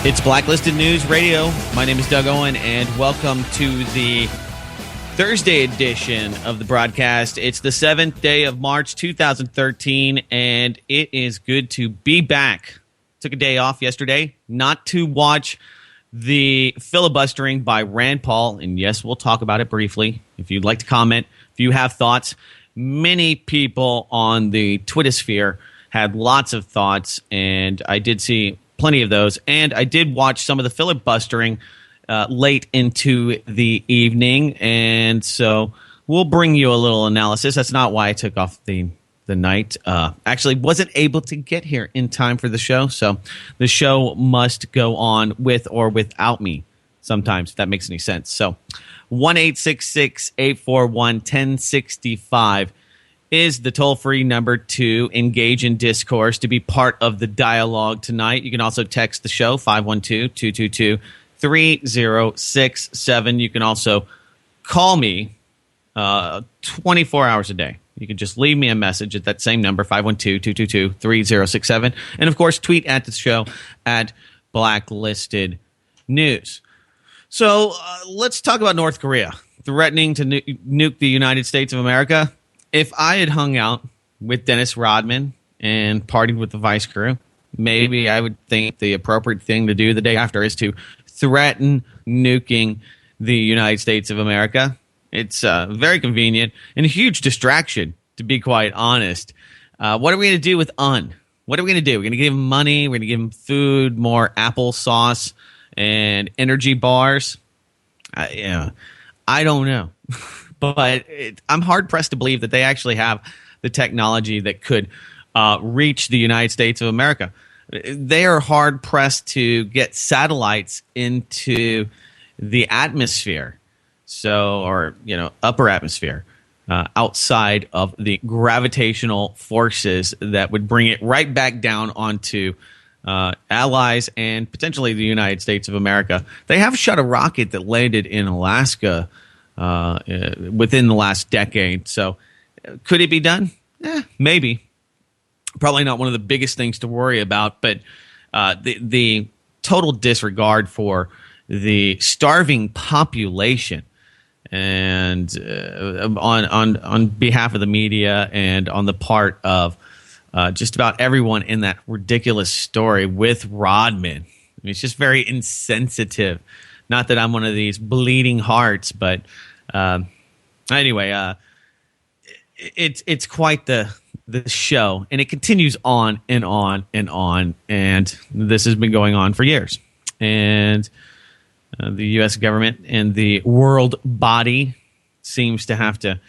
It's Blacklisted News Radio. My name is Doug Owen, and welcome to the Thursday edition of the broadcast. It's the 7th day of March 2013, and it is good to be back. Took a day off yesterday not to watch the filibustering by Rand Paul, and yes, we'll talk about it briefly. If you'd like to comment, if you have thoughts, many people on the Twitter sphere had lots of thoughts, and I did see plenty of those, and I did watch some of the filibustering late into the evening, and so we'll bring you a little analysis. That's not why I took off the night. Actually wasn't able to get here in time for the show, so the show must go on with or without me sometimes, if that makes any sense. So 1-866-841-1065 is the toll-free number to engage in discourse, to be part of the dialogue tonight. You can also text the show, 512-222-3067. You can also call me 24 hours a day. You can just leave me a message at that same number, 512-222-3067. And, of course, tweet at the show at Blacklisted News. So let's talk about North Korea threatening to nuke the United States of America. If I had hung out with Dennis Rodman and partied with the Vice crew, maybe I would think the appropriate thing to do the day after is to threaten nuking the United States of America. It's very convenient and a huge distraction, to be quite honest. What are we going to do with UN? What are we going to do? We're going to give him money. We're going to give him food, more applesauce, and energy bars. I don't know. But I'm hard-pressed to believe that they actually have the technology that could reach the United States of America. They are hard-pressed to get satellites into the atmosphere, upper atmosphere, outside of the gravitational forces that would bring it right back down onto allies and potentially the United States of America. They have shot a rocket that landed in Alaska within the last decade. So could it be done? Maybe. Probably not one of the biggest things to worry about, but the total disregard for the starving population and on behalf of the media and on the part of just about everyone in that ridiculous story with Rodman. I mean, it's just very insensitive. Not that I'm one of these bleeding hearts, but anyway, it's quite the show, and it continues on and on and on, and this has been going on for years. And the U.S. government and the world body seems to have to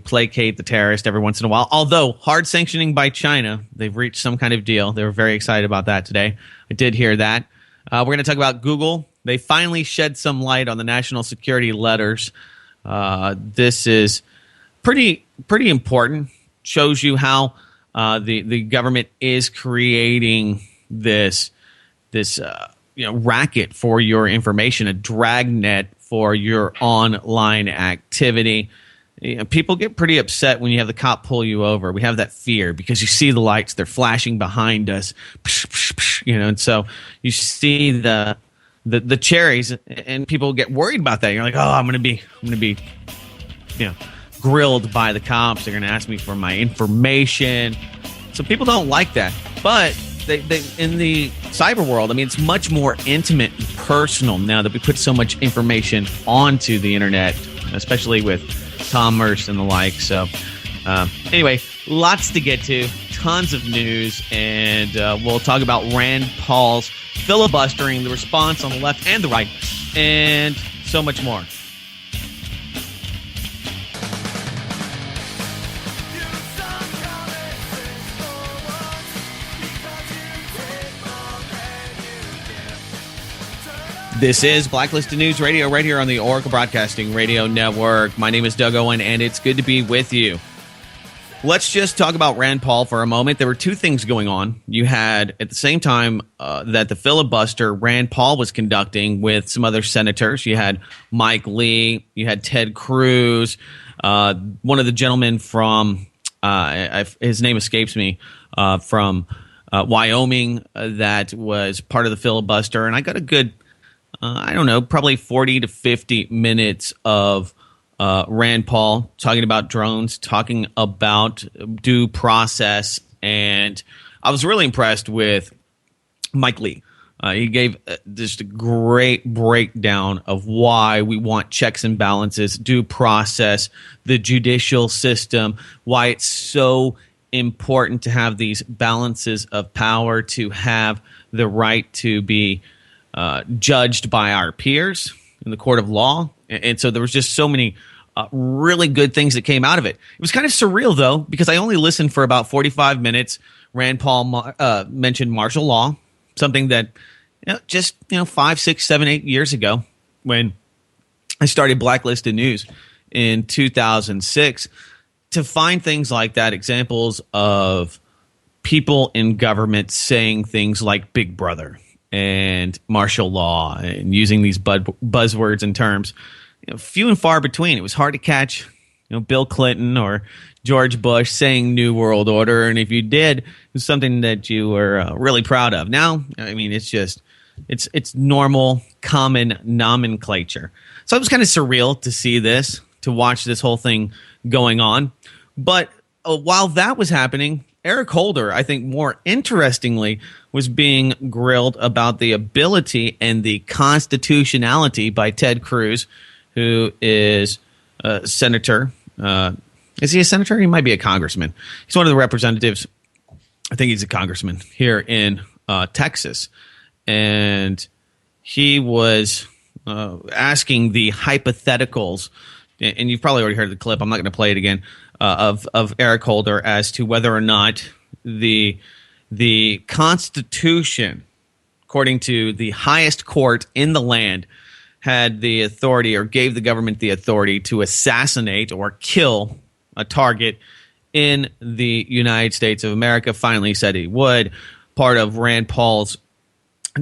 placate the terrorist every once in a while. Although hard sanctioning by China, they've reached some kind of deal. They were very excited about that today. I did hear that. We're going to talk about Google. They finally shed some light on the national security letters. This is pretty important. Shows you how the government is creating this racket for your information, a dragnet for your online activity. People get pretty upset when you have the cop pull you over. We have that fear because you see the lights; they're flashing behind us, and so you see the cherries, and people get worried about that. You're like, oh, I'm gonna be grilled by the cops. They're gonna ask me for my information. So people don't like that. But they in the cyber world, I mean, it's much more intimate and personal now that we put so much information onto the internet, especially with commerce and the like. So anyway, lots to get to, tons of news, and we'll talk about Rand Paul's filibustering, the response on the left and the right, and so much more. This is Blacklisted News Radio right here on the Oracle Broadcasting Radio Network. My name is Doug Owen, and it's good to be with you. Let's just talk about Rand Paul for a moment. There were two things going on. You had, at the same time that the filibuster Rand Paul was conducting with some other senators, you had Mike Lee, you had Ted Cruz, one of the gentlemen from, his name escapes me, from Wyoming that was part of the filibuster, and I got a good, I don't know, probably 40 to 50 minutes of Rand Paul talking about drones, talking about due process, and I was really impressed with Mike Lee. He gave just a great breakdown of why we want checks and balances, due process, the judicial system, why it's so important to have these balances of power, to have the right to be judged by our peers in the court of law. And so there was just so many really good things that came out of it. It was kind of surreal, though, because I only listened for about 45 minutes. Rand Paul mentioned martial law, something that just 5, 6, 7, 8 years ago, when I started Blacklisted News in 2006, to find things like that, examples of people in government saying things like Big Brother and martial law and using these buzzwords and terms, few and far between. It was hard to catch Bill Clinton or George Bush saying New World Order, and if you did, it was something that you were really proud of. Now, I mean, it's just it's normal, common nomenclature. So it was kind of surreal to see this, to watch this whole thing going on. But while that was happening, Eric Holder, I think more interestingly, was being grilled about the ability and the constitutionality by Ted Cruz, who is a senator. Is he a senator? He might be a congressman. He's one of the representatives. I think he's a congressman here in Texas. And he was asking the hypotheticals, and you've probably already heard the clip. I'm not going to play it again, of Eric Holder as to whether or not the Constitution, according to the highest court in the land, had the authority or gave the government the authority to assassinate or kill a target in the United States of America. Finally said he would. Part of Rand Paul's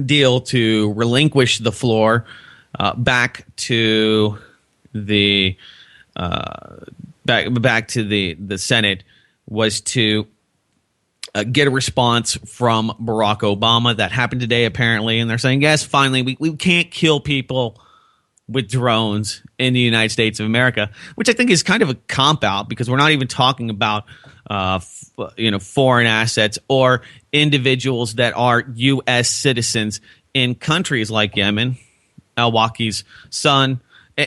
deal to relinquish the floor back to the back to the Senate was to get a response from Barack Obama. That happened today, apparently, and they're saying, yes, finally, we can't kill people with drones in the United States of America, which I think is kind of a cop-out, because we're not even talking about foreign assets or individuals that are U.S. citizens in countries like Yemen, al-Waqi's son.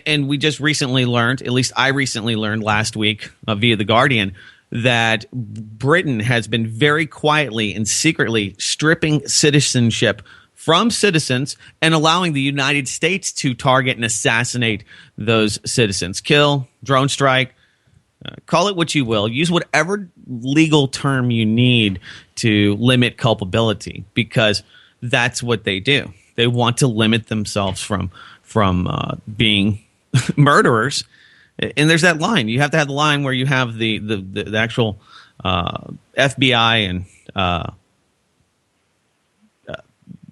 And we just recently learned, at least I recently learned last week via The Guardian, that Britain has been very quietly and secretly stripping citizenship from citizens and allowing the United States to target and assassinate those citizens. Kill, drone strike, call it what you will. Use whatever legal term you need to limit culpability, because that's what they do. They want to limit themselves from being murderers. And there's that line. You have to have the line where you have the actual FBI and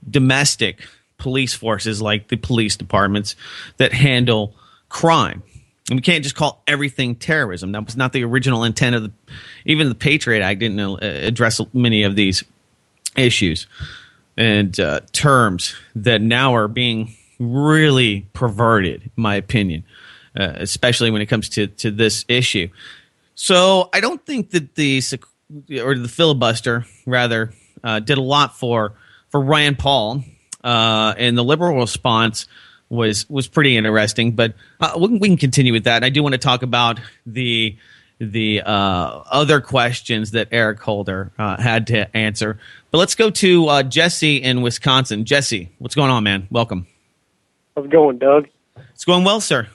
domestic police forces, like the police departments that handle crime. And we can't just call everything terrorism. That was not the original intent of even the Patriot Act didn't address many of these issues and terms that now are being really perverted, in my opinion, especially when it comes to this issue. So I don't think that the filibuster, rather, did a lot for Rand Paul, and the liberal response was pretty interesting. But we can continue with that. I do want to talk about the other questions that Eric Holder had to answer. But let's go to Jesse in Wisconsin. Jesse, what's going on, man? Welcome. How's it going, Doug? It's going well, sir.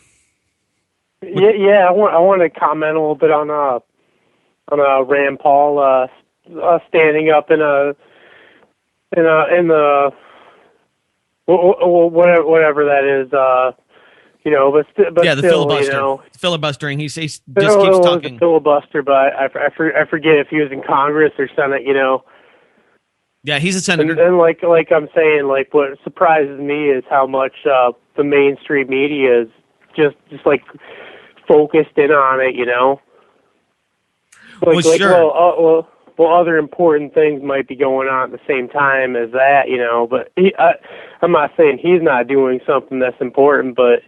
Yeah. I want to comment a little bit on Rand Paul standing up in the whatever that is, but yeah, the still, filibuster, filibustering. He just keeps talking. Filibuster, but I forget if he was in Congress or Senate. Yeah, he's a senator. And like I'm saying, like what surprises me is how much the mainstream media is just like focused in on it. Well, sure. other important things might be going on at the same time as that, but I'm not saying he's not doing something that's important, but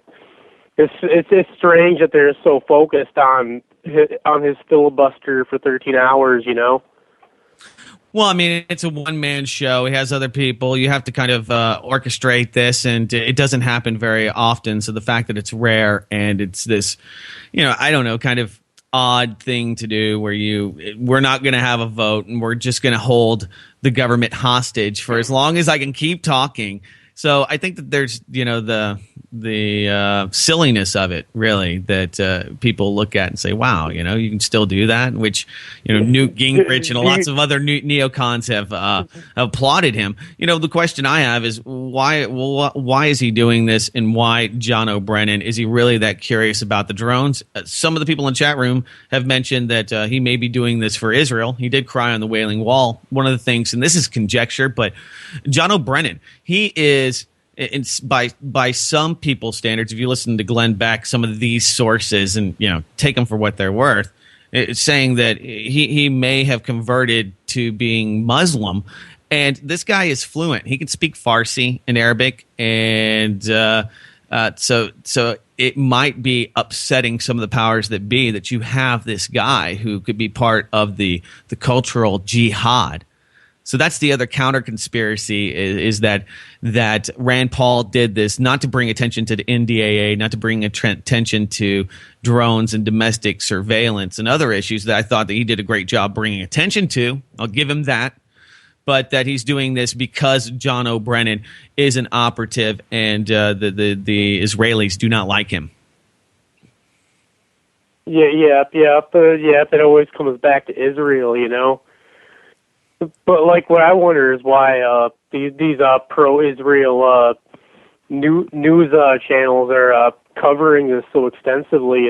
it's strange that they're so focused on his filibuster for 13 hours, Well, I mean, it's a one-man show. He has other people. You have to kind of orchestrate this, and it doesn't happen very often. So the fact that it's rare and it's this, I don't know, kind of odd thing to do where we're not going to have a vote and we're just going to hold the government hostage for as long as I can keep talking. So I think that there's, the silliness of it, really, that people look at and say, wow, you can still do that, which, Newt Gingrich and lots of other neocons have applauded him. The question I have is why is he doing this, and why John O'Brien? Is he really that curious about the drones? Some of the people in the chat room have mentioned that he may be doing this for Israel. He did cry on the Wailing Wall. One of the things, and this is conjecture, but John O'Brien, he is, by some people's standards, if you listen to Glenn Beck, some of these sources, and take them for what they're worth, it's saying that he may have converted to being Muslim, and this guy is fluent. He can speak Farsi and Arabic, and so it might be upsetting some of the powers that be that you have this guy who could be part of the cultural jihad. So that's the other counter conspiracy is that Rand Paul did this not to bring attention to the NDAA, not to bring attention to drones and domestic surveillance and other issues that I thought that he did a great job bringing attention to. I'll give him that. But that he's doing this because John O'Brien is an operative and the Israelis do not like him. Yeah. It always comes back to Israel, But what I wonder is why these pro-Israel news channels are covering this so extensively.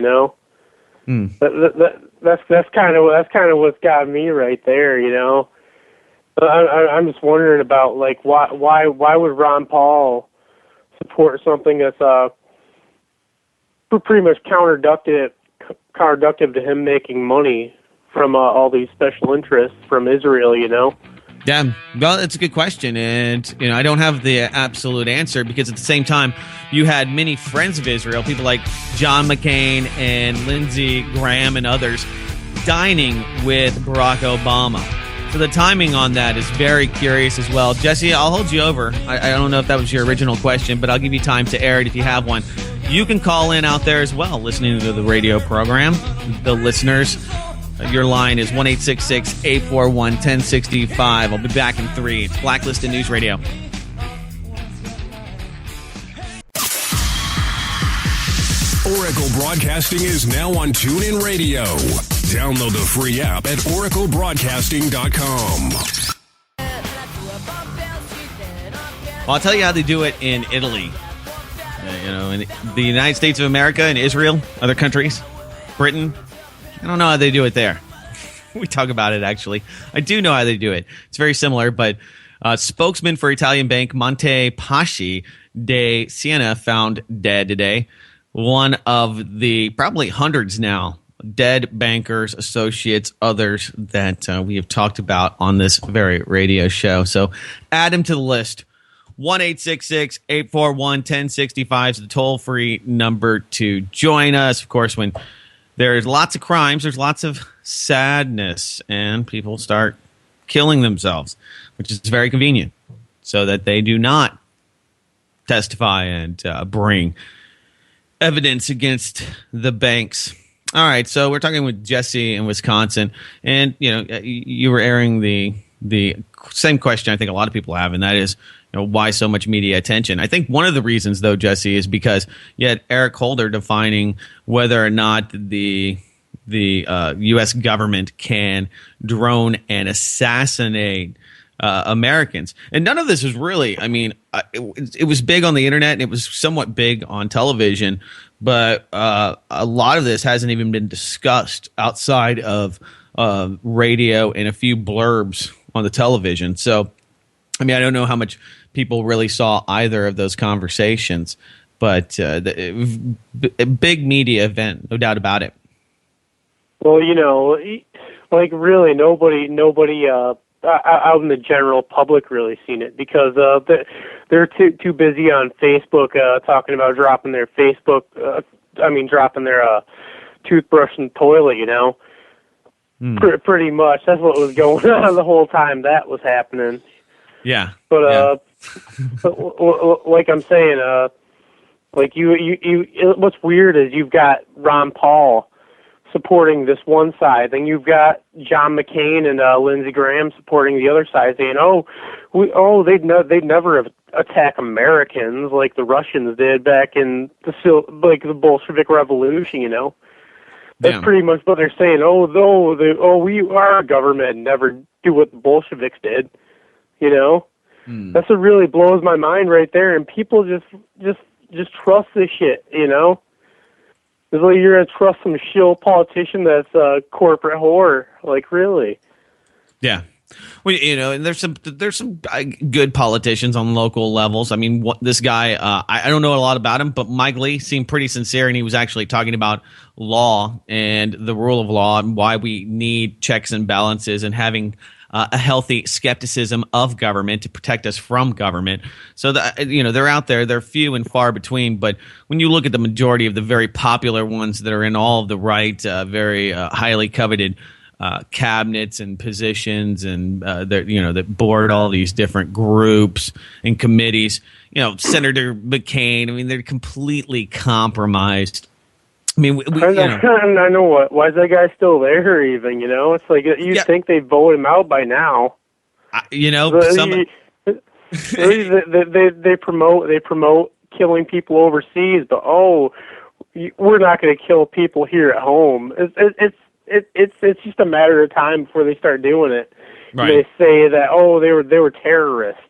That's kind of what's got me right there. I'm just wondering about why would Ron Paul support something that's pretty much counterproductive to him making money from all these special interests from Israel, Yeah, well, it's a good question, and I don't have the absolute answer because at the same time, you had many friends of Israel, people like John McCain and Lindsey Graham and others, dining with Barack Obama. So the timing on that is very curious as well. Jesse, I'll hold you over. I don't know if that was your original question, but I'll give you time to air it if you have one. You can call in out there as well, listening to the radio program. The listeners, your line is 1-866-841-1065. I'll be back in 3. It's Blacklisted News Radio. Oracle Broadcasting is now on TuneIn Radio. Download the free app at oraclebroadcasting.com. Well, I'll tell you how they do it in Italy. In the United States of America and Israel, other countries, Britain. I don't know how they do it there. We talk about it, actually. I do know how they do it. It's very similar, but spokesman for Italian bank Monte Paschi de Siena found dead today. One of the probably hundreds now dead bankers, associates, others that we have talked about on this very radio show. So add him to the list. 1-866-841-1065 is the toll-free number to join us. Of course, when there's lots of crimes, there's lots of sadness, and people start killing themselves, which is very convenient, so that they do not testify and bring evidence against the banks. All right, so we're talking with Jesse in Wisconsin, and you were airing the same question I think a lot of people have, and that is, why so much media attention? I think one of the reasons, though, Jesse, is because you had Eric Holder defining whether or not the U.S. government can drone and assassinate Americans. And none of this is really, it was big on the internet and it was somewhat big on television, but a lot of this hasn't even been discussed outside of radio and a few blurbs on the television. So, I don't know how much people really saw either of those conversations, but a big media event, no doubt about it. Well, like really nobody out in the general public really seen it, because they're too busy on Facebook talking about dropping their dropping their toothbrush in the toilet, you know. Pretty much that's what was going on the whole time that was happening. Yeah. But like I'm saying, like you what's weird is you've got Ron Paul supporting this one side, then you've got John McCain and Lindsey Graham supporting the other side, saying, they'd never attack Americans like the Russians did back in the Bolshevik Revolution, you know. That's pretty much what they're saying. Our government never do what the Bolsheviks did, you know. That's what really blows my mind right there, and people just trust this shit, you know. It's like you're gonna trust some shill politician that's a corporate whore, like really. Yeah. Well, you know, and there's some good politicians on local levels. I mean, this guy, I don't know a lot about him, but Mike Lee seemed pretty sincere, and he was actually talking about law and the rule of law and why we need checks and balances and having a healthy skepticism of government to protect us from government. So that, you know, they're out there, they're few and far between. But when you look at the majority of the very popular ones that are in all of the right, very highly coveted cabinets and positions, and that board all these different groups and committees. You know, Senator McCain. I mean, they're completely compromised. I mean, I know what. Why is that guy still there? Even, you know, it's like you'd think they'd vote him out by now. They promote killing people overseas, but we're not going to kill people here at home. It's just a matter of time before they start doing it. Right. They say that they were terrorists.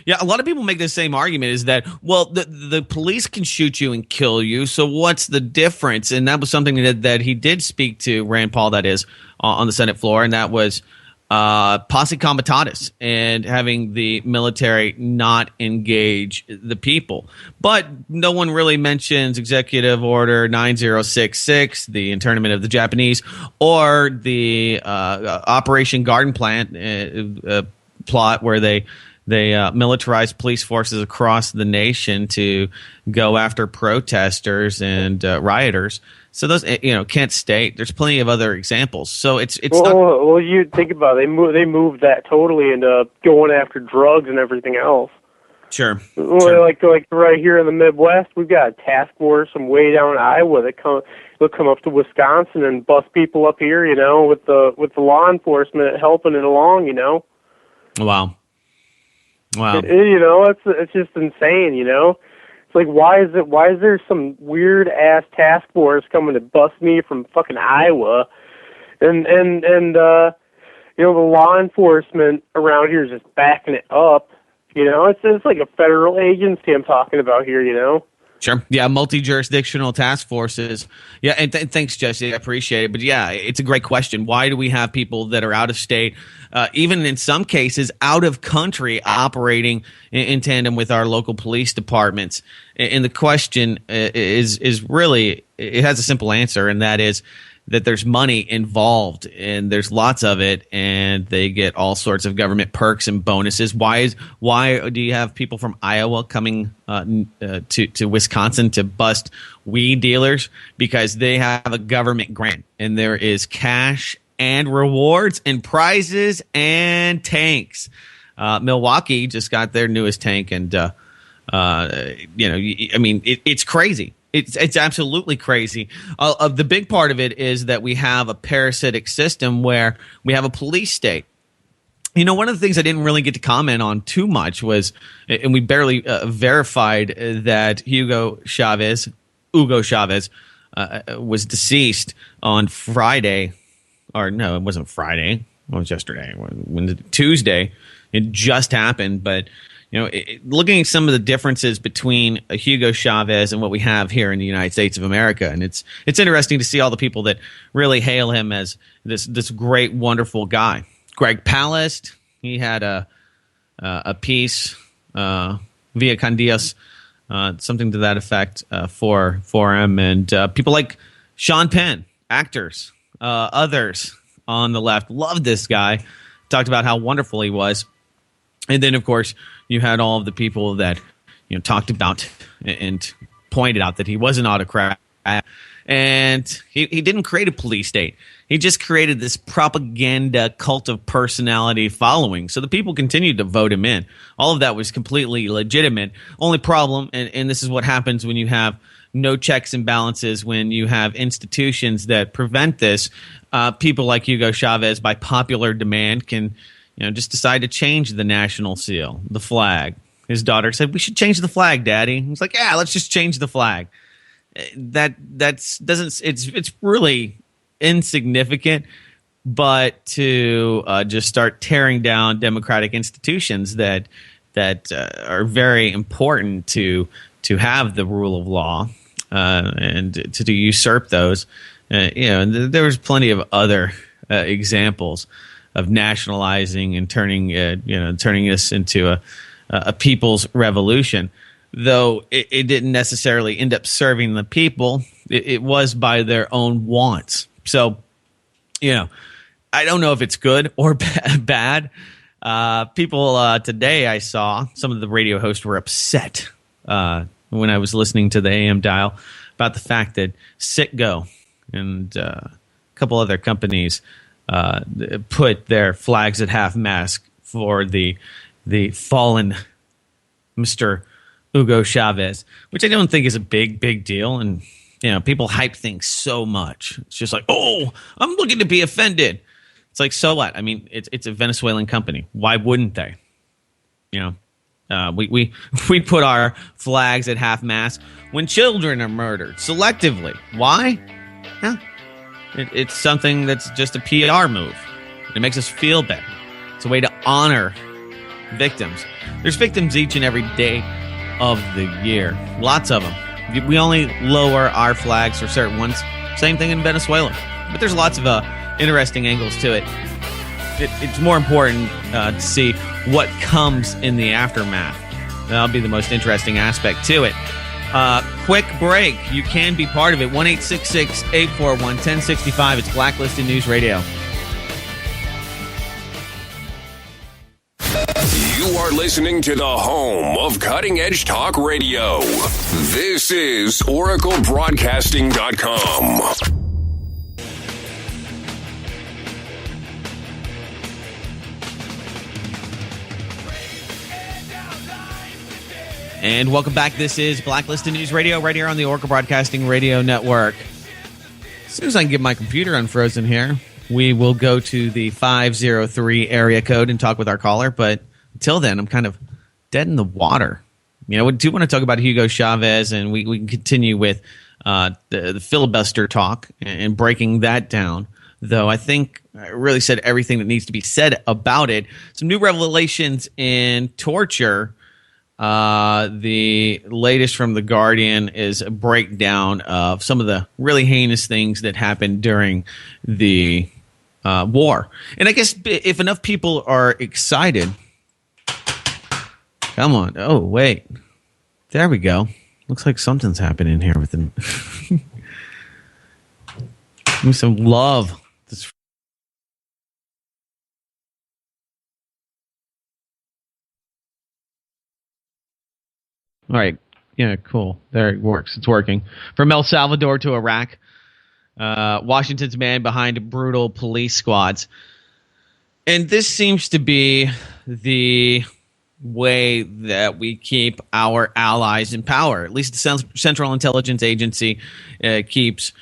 Yeah, a lot of people make the same argument, is that, well, the police can shoot you and kill you, so what's the difference? And that was something that he did speak to, Rand Paul, that is, on the Senate floor, and that was posse comitatus, and having the military not engage the people. But no one really mentions Executive Order 9066, the internment of the Japanese, or the Operation Garden Plant plot, where they militarized police forces across the nation to go after protesters and rioters. So those, Kent State. There's plenty of other examples. So it's well, you think about it. They moved that totally into going after drugs and everything else. Sure. Like right here in the Midwest, we've got a task force from way down in Iowa they'll come up to Wisconsin and bust people up here, you know, with the law enforcement helping it along, you know. Wow. You know, it's just insane, you know. It's like, why is there some weird ass task force coming to bust me from fucking Iowa, and the law enforcement around here is just backing it up, you know. It's like a federal agency I'm talking about here, you know. Sure. Yeah, multi-jurisdictional task forces. Yeah, and thanks, Jesse. I appreciate it. But yeah, it's a great question. Why do we have people that are out of state, even in some cases out of country, operating in tandem with our local police departments? And the question is really, it has a simple answer, and that is that there's money involved, and there's lots of it, and they get all sorts of government perks and bonuses. Why do you have people from Iowa coming to Wisconsin to bust weed dealers? Because they have a government grant, and there is cash and rewards and prizes and tanks. Milwaukee just got their newest tank, and it's crazy. It's absolutely crazy. The big part of it is that we have a parasitic system where we have a police state. You know, one of the things I didn't really get to comment on too much was, and we barely verified that Hugo Chavez was deceased on Friday. Or no, it wasn't Friday. It was yesterday. Tuesday. It just happened, but looking at some of the differences between Hugo Chavez and what we have here in the United States of America, and it's interesting to see all the people that really hail him as this great, wonderful guy. Greg Palast, he had a piece via Con Dios, something to that effect for him, and people like Sean Penn, actors, others. on the left loved this guy, talked about how wonderful he was. And then, of course, you had all of the people that, talked about and pointed out that he was an autocrat. And he didn't create a police state. He just created this propaganda cult of personality following. So the people continued to vote him in. All of that was completely legitimate. Only problem, and this is what happens when you have no checks and balances, when you have institutions that prevent this, people like Hugo Chavez, by popular demand, can just decide to change the national seal, the flag. His daughter said, "We should change the flag, Daddy." He's like, "Yeah, let's just change the flag." It's really insignificant, but to just start tearing down democratic institutions that are very important to have the rule of law, and to usurp those, and there was plenty of other examples of nationalizing and turning this into a people's revolution. Though it didn't necessarily end up serving the people, it was by their own wants. So, I don't know if it's good or bad. People today, I saw some of the radio hosts were upset when I was listening to the AM dial about the fact that Citgo and a couple other companies put their flags at half-mast for the fallen Mr. Hugo Chavez, which I don't think is a big deal. And, people hype things so much. It's just like, oh, I'm looking to be offended. It's like, so what? I mean, it's a Venezuelan company. Why wouldn't they? We put our flags at half-mast when children are murdered selectively. Why? Yeah. It's something that's just a PR move. It makes us feel better. It's a way to honor victims. There's victims each and every day of the year. Lots of them. We only lower our flags for certain ones. Same thing in Venezuela. But there's lots of interesting angles to it. It's more important to see what comes in the aftermath. That'll be the most interesting aspect to it. Quick break. You can be part of it. 1-866-841-1065. It's Blacklisted News Radio. You are listening to the home of Cutting Edge Talk Radio. This is OracleBroadcasting.com. And welcome back. This is Blacklisted News Radio right here on the Oracle Broadcasting Radio Network. As soon as I can get my computer unfrozen here, we will go to the 503 area code and talk with our caller. But until then, I'm kind of dead in the water. We do want to talk about Hugo Chavez, and we can continue with the filibuster talk and breaking that down. Though I think I really said everything that needs to be said about it. Some new revelations in torture. The latest from The Guardian is a breakdown of some of the really heinous things that happened during the war. And I guess if enough people are excited... Come on. Oh, wait. There we go. Looks like something's happening here with them. Give me some love. All right. Yeah, cool. There it works. It's working. From El Salvador to Iraq, Washington's man behind brutal police squads. And this seems to be the way that we keep our allies in power. At least the Central Intelligence Agency keeps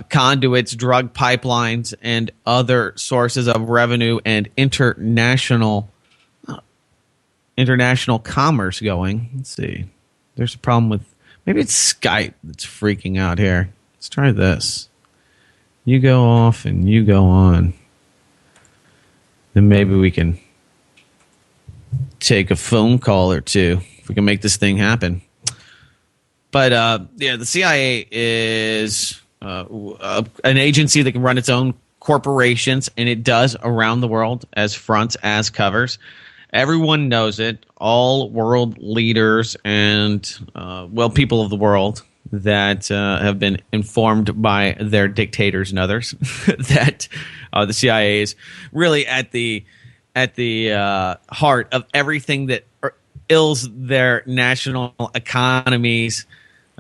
conduits, drug pipelines, and other sources of revenue and international commerce going. Let's see. There's a problem with... Maybe it's Skype that's freaking out here. Let's try this. You go off and you go on. Then maybe we can take a phone call or two if we can make this thing happen. But the CIA is an agency that can run its own corporations, and it does around the world as fronts, as covers. Everyone knows it. All world leaders and, people of the world that have been informed by their dictators and others that the CIA is really at the heart of everything that ills their national economies.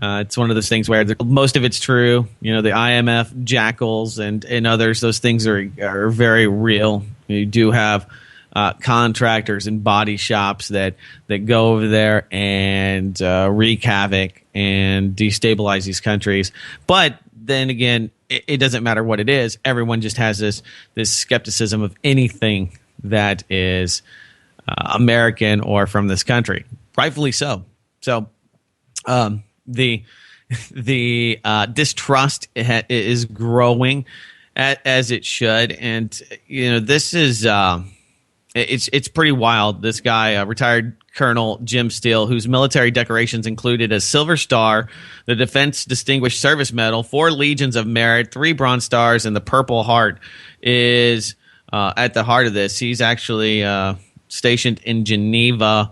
It's one of those things where most of it's true. The IMF, jackals, and others, those things are very real. You do have contractors and body shops that go over there and wreak havoc and destabilize these countries. But then again, it doesn't matter what it is. Everyone just has this skepticism of anything that is American or from this country, rightfully so. So the distrust is growing as it should, and this is it's pretty wild. This guy, retired Colonel Jim Steele, whose military decorations included a Silver Star, the Defense Distinguished Service Medal, 4 Legions of Merit, 3 Bronze Stars, and the Purple Heart, is at the heart of this. He's actually stationed in Geneva,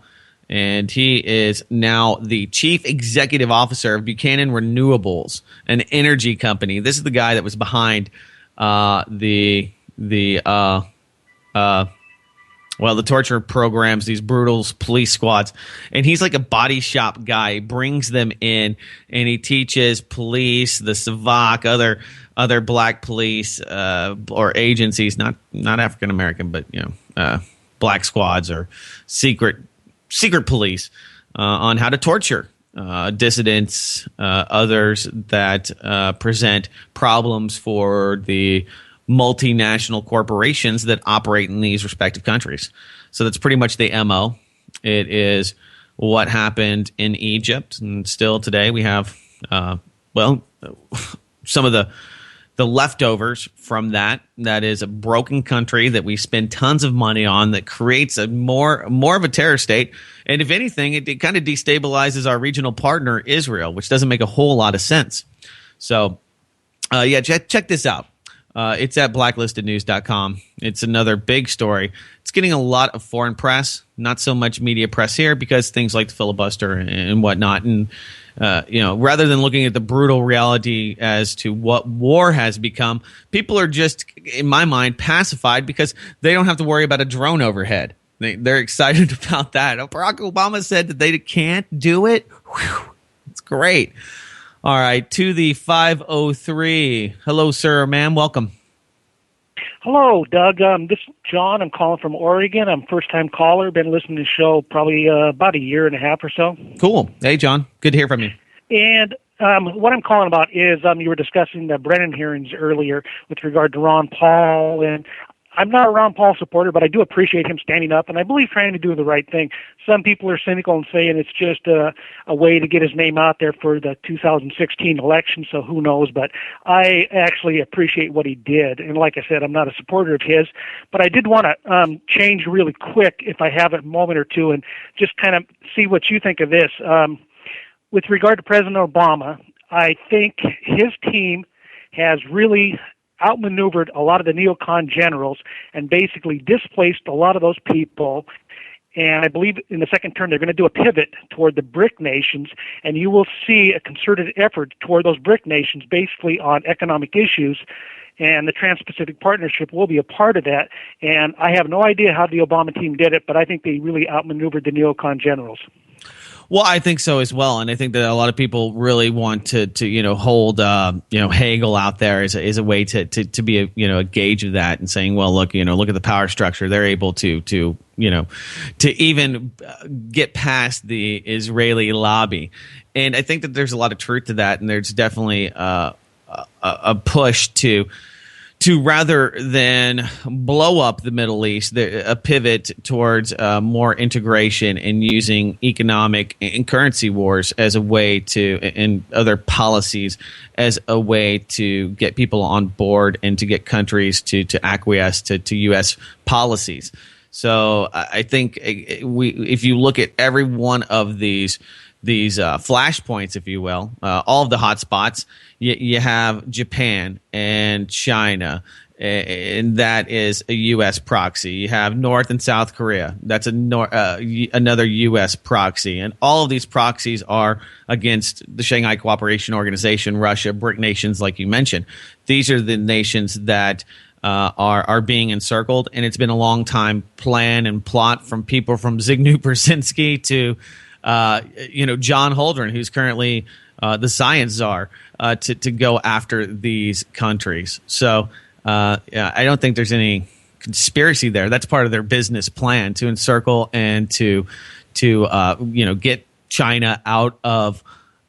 and he is now the Chief Executive Officer of Buchanan Renewables, an energy company. This is the guy that was behind the torture programs, these brutal police squads. And he's like a body shop guy. He brings them in and he teaches police, the SAVAK, other black police or agencies, not African American, but black squads or secret police on how to torture dissidents, others that present problems for the multinational corporations that operate in these respective countries. So that's pretty much the MO. It is what happened in Egypt, and still today we have some of the leftovers from that. That is a broken country that we spend tons of money on, that creates a more of a terror state. And if anything, it kind of destabilizes our regional partner Israel, which doesn't make a whole lot of sense. So check this out. It's at blacklistednews.com. It's another big story. It's getting a lot of foreign press, not so much media press here, because things like the filibuster and whatnot. And, rather than looking at the brutal reality as to what war has become, people are just, in my mind, pacified because they don't have to worry about a drone overhead. They're excited about that. Barack Obama said that they can't do it. Whew, it's great. All right, to the 503. Hello, sir or ma'am. Welcome. Hello, Doug. This is John. I'm calling from Oregon. I'm a first-time caller. Been listening to the show probably about a year and a half or so. Cool. Hey, John. Good to hear from you. And what I'm calling about is you were discussing the Brennan hearings earlier with regard to Ron Paul, and I'm not a Ron Paul supporter, but I do appreciate him standing up, and I believe trying to do the right thing. Some people are cynical and saying it's just a way to get his name out there for the 2016 election, so who knows. But I actually appreciate what he did. And like I said, I'm not a supporter of his, but I did want to change really quick, if I have a moment or two, and just kind of see what you think of this. With regard to President Obama, I think his team has really outmaneuvered a lot of the neocon generals and basically displaced a lot of those people. And I believe in the second term they're going to do a pivot toward the BRIC nations, and you will see a concerted effort toward those BRIC nations basically on economic issues, and the Trans-Pacific Partnership will be a part of that. And I have no idea how the Obama team did it, but I think they really outmaneuvered the neocon generals. Well, I think so as well, and I think that a lot of people really want to hold Hegel out there as a way to be a gauge of that, and saying, well, look at the power structure. They're able to even get past the Israeli lobby, and I think that there's a lot of truth to that, and there's definitely a push to rather than blow up the Middle East, a pivot towards more integration and using economic and currency wars as a way to, and other policies as a way to get people on board and to get countries to acquiesce to U.S. policies. So I think if you look at every one of these flashpoints, if you will, all of the hot spots, you have Japan and China and that is a U.S. proxy. You have North and South Korea. That's another U.S. proxy. And all of these proxies are against the Shanghai Cooperation Organization, Russia, BRIC nations, like you mentioned. These are the nations that are being encircled, and it's been a long time plan and plot from people from Zygmunt Brzezinski to John Holdren, who's currently the science czar, to go after these countries. So I don't think there's any conspiracy there. That's part of their business plan, to encircle and to get China out of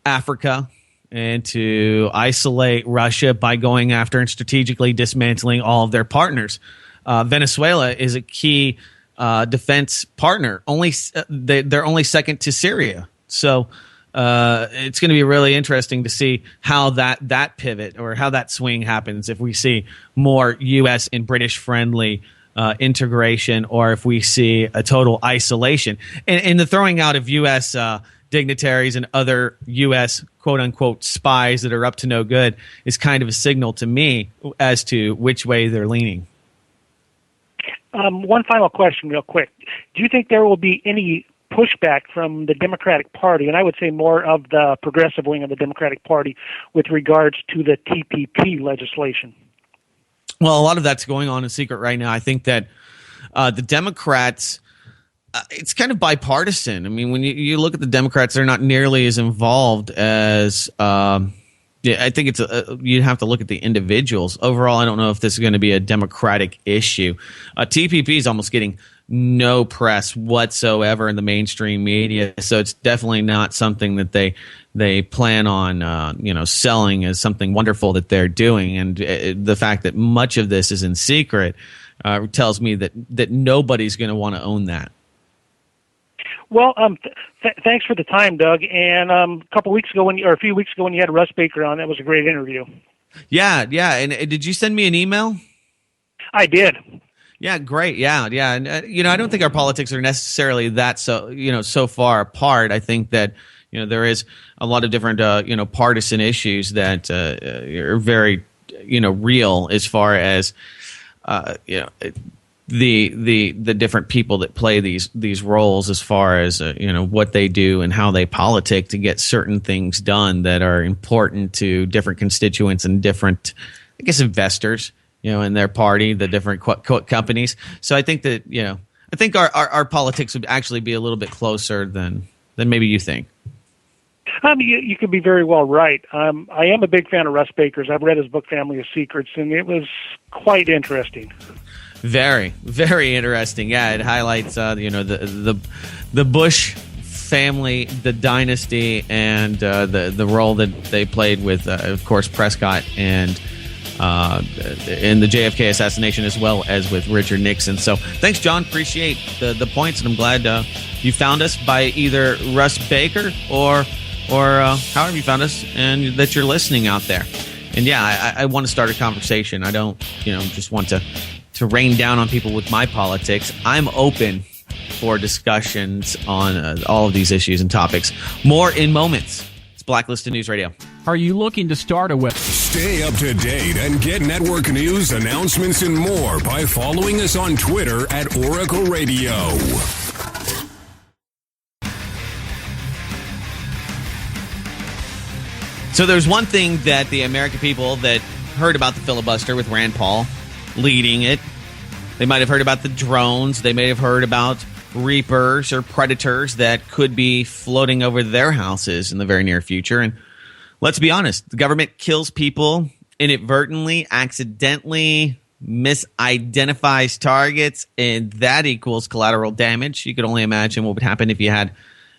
Africa and to isolate Russia by going after and strategically dismantling all of their partners. Venezuela is a key defense partner. They're only second to Syria. So it's going to be really interesting to see how that pivot or how that swing happens, if we see more U.S. and British friendly integration, or if we see a total isolation. And the throwing out of U.S. Dignitaries and other U.S. quote-unquote spies that are up to no good is kind of a signal to me as to which way they're leaning. One final question real quick. Do you think there will be any pushback from the Democratic Party, and I would say more of the progressive wing of the Democratic Party, with regards to the TPP legislation? Well, a lot of that's going on in secret right now. I think that the Democrats, it's kind of bipartisan. I mean, when you look at the Democrats, they're not nearly as involved as I think it's you have to look at the individuals. Overall, I don't know if this is going to be a Democratic issue. TPP is almost getting no press whatsoever in the mainstream media, so it's definitely not something that they plan on selling as something wonderful that they're doing. And the fact that much of this is in secret tells me that nobody's going to want to own that. Well, thanks for the time, Doug. And a few weeks ago when you had Russ Baker on, that was a great interview. Yeah. And did you send me an email? I did. Yeah, great. Yeah. And I don't think our politics are necessarily that so far apart. I think that there is a lot of different partisan issues that are very real as far as the different people that play these roles, as far as what they do and how they politic to get certain things done that are important to different constituents and different, I guess, investors, in their party, the different companies. So I think that I think our politics would actually be a little bit closer than maybe you think. You could be very well right. I am a big fan of Russ Baker's. I've read his book, Family of Secrets, and it was quite interesting. Very, very interesting. Yeah, it highlights the Bush family, the dynasty, and the role that they played with, of course, Prescott and in the JFK assassination, as well as with Richard Nixon. So thanks, John. Appreciate the points, and I'm glad you found us by either Russ Baker or however you found us, and that you're listening out there. And yeah, I want to start a conversation. I don't just want to rain down on people with my politics. I'm open for discussions on all of these issues and topics. More in moments. It's Blacklisted News Radio. Are you looking to start a web? Stay up to date and get network news, announcements, and more by following us on Twitter at Oracle Radio. So there's one thing that the American people that heard about the filibuster with Rand Paul leading it, they might have heard about the drones, they may have heard about reapers or predators that could be floating over their houses in the very near future. And let's be honest, the government kills people inadvertently, accidentally, misidentifies targets, and that equals collateral damage. You could only imagine what would happen if you had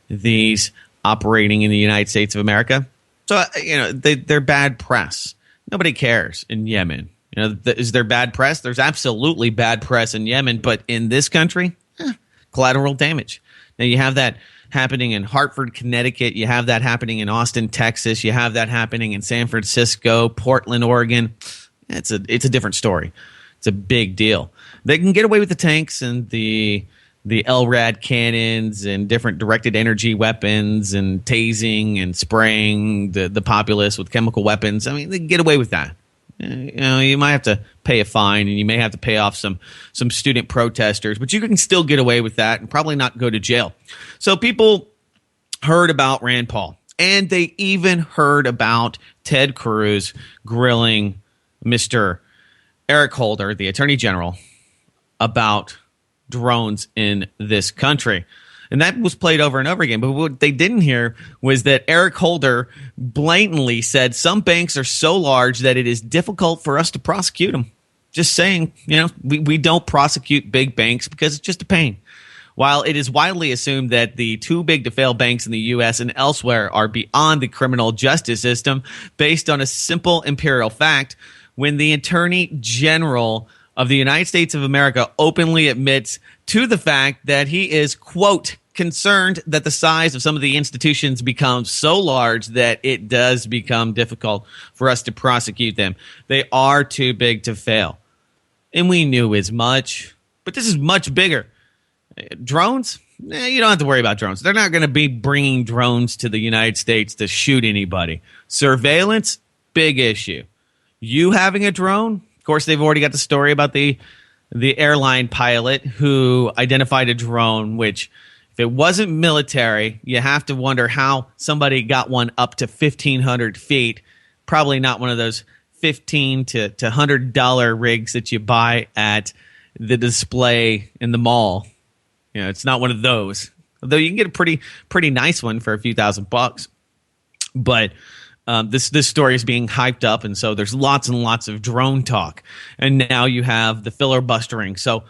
these operating in the United States of America. So, they're bad press. Nobody cares in Yemen. Is there bad press? There's absolutely bad press in Yemen, but in this country, collateral damage. Now, you have that happening in Hartford, Connecticut. You have that happening in Austin, Texas. You have that happening in San Francisco, Portland, Oregon. It's a different story. It's a big deal. They can get away with the tanks and the LRAD cannons and different directed energy weapons and tasing and spraying the populace with chemical weapons. I mean, they can get away with that. you might have to pay a fine and you may have to pay off some student protesters, but you can still get away with that and probably not go to jail. So people heard about Rand Paul, and they even heard about Ted Cruz grilling Mr. Eric Holder, the Attorney General, about drones in this country. And that was played over and over again. But what they didn't hear was that Eric Holder blatantly said some banks are so large that it is difficult for us to prosecute them. Just saying, we don't prosecute big banks because it's just a pain. While it is widely assumed that the too big to fail banks in the U.S. and elsewhere are beyond the criminal justice system, based on a simple imperial fact, when the Attorney General of the United States of America openly admits to the fact that he is, quote, concerned that the size of some of the institutions becomes so large that it does become difficult for us to prosecute them. They are too big to fail. And we knew as much, but this is much bigger. Drones? You don't have to worry about drones. They're not going to be bringing drones to the United States to shoot anybody. Surveillance? Big issue. You having a drone? Of course, they've already got the story about the airline pilot who identified a drone, which if it wasn't military, you have to wonder how somebody got one up to 1,500 feet. Probably not one of those $15 to $100 rigs that you buy at the display in the mall. It's not one of those. Although you can get a pretty nice one for a few $1,000. But this story is being hyped up, and so there's lots and lots of drone talk. And now you have the filibustering. So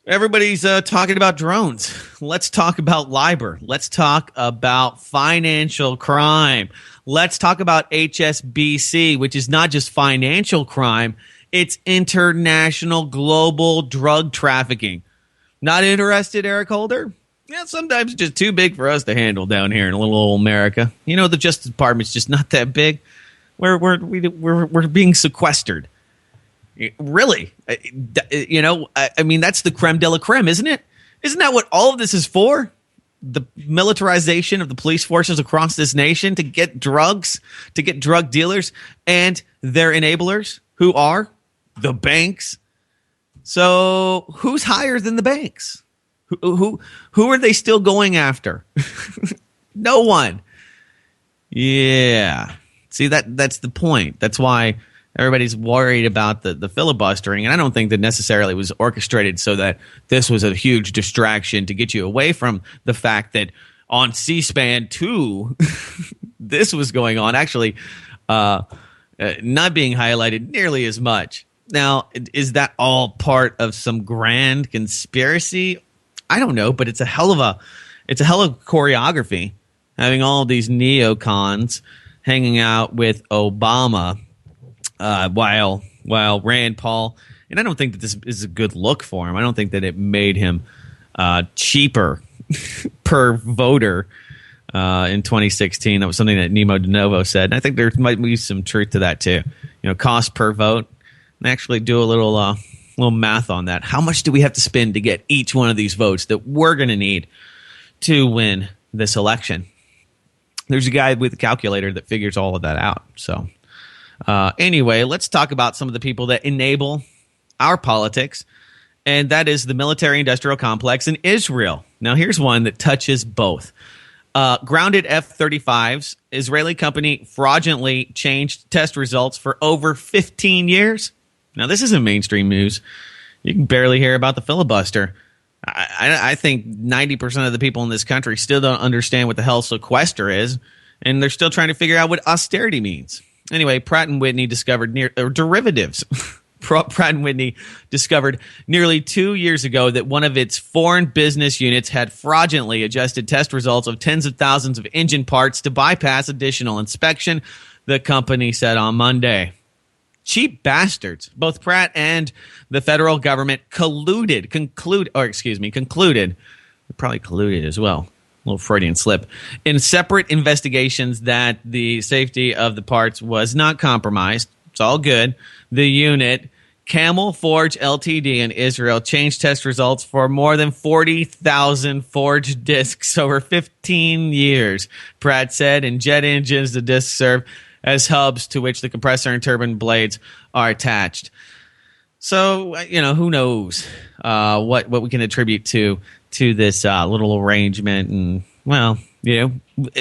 everybody's talking about drones. Let's talk about LIBOR. Let's talk about financial crime. Let's talk about HSBC, which is not just financial crime. It's international global drug trafficking. Not interested, Eric Holder? Yeah, sometimes it's just too big for us to handle down here in little old America. The Justice Department's just not that big. We're being sequestered. Really? I mean, that's the creme de la creme, isn't it? Isn't that what all of this is for? The militarization of the police forces across this nation to get drugs, to get drug dealers and their enablers, who are the banks. So who's higher than the banks? Who are they still going after? No one. Yeah. See, that's the point. That's why everybody's worried about the filibustering. And I don't think that necessarily was orchestrated so that this was a huge distraction to get you away from the fact that on C-SPAN 2, this was going on. Actually, not being highlighted nearly as much. Now, is that all part of some grand conspiracy? I don't know, but it's a hell of choreography, having all these neocons hanging out with Obama while Rand Paul, and I don't think that this is a good look for him. I don't think that it made him cheaper per voter in 2016. That was something that Nemo DeNovo said, and I think there might be some truth to that too. Cost per vote. And actually do a little math on that. How much do we have to spend to get each one of these votes that we're going to need to win this election? There's a guy with a calculator that figures all of that out. So anyway, let's talk about some of the people that enable our politics, and that is the military-industrial complex in Israel. Now, here's one that touches both. Grounded F-35s, Israeli company fraudulently changed test results for over 15 years. Now, this isn't mainstream news. You can barely hear about the filibuster. I think 90% of the people in this country still don't understand what the hell sequester is, and they're still trying to figure out what austerity means. Anyway, Pratt & Whitney discovered derivatives. Pratt & Whitney discovered nearly 2 years ago that one of its foreign business units had fraudulently adjusted test results of tens of thousands of engine parts to bypass additional inspection, the company said on Monday. Cheap bastards. Both Pratt and the federal government concluded, probably colluded as well, a little Freudian slip, in separate investigations that the safety of the parts was not compromised. It's all good. The unit, Camel Forge Ltd. In Israel, changed test results for more than 40,000 forged discs over 15 years, Pratt said. In jet engines, the discs serve as hubs to which the compressor and turbine blades are attached. So, who knows what we can attribute to this little arrangement. And, well,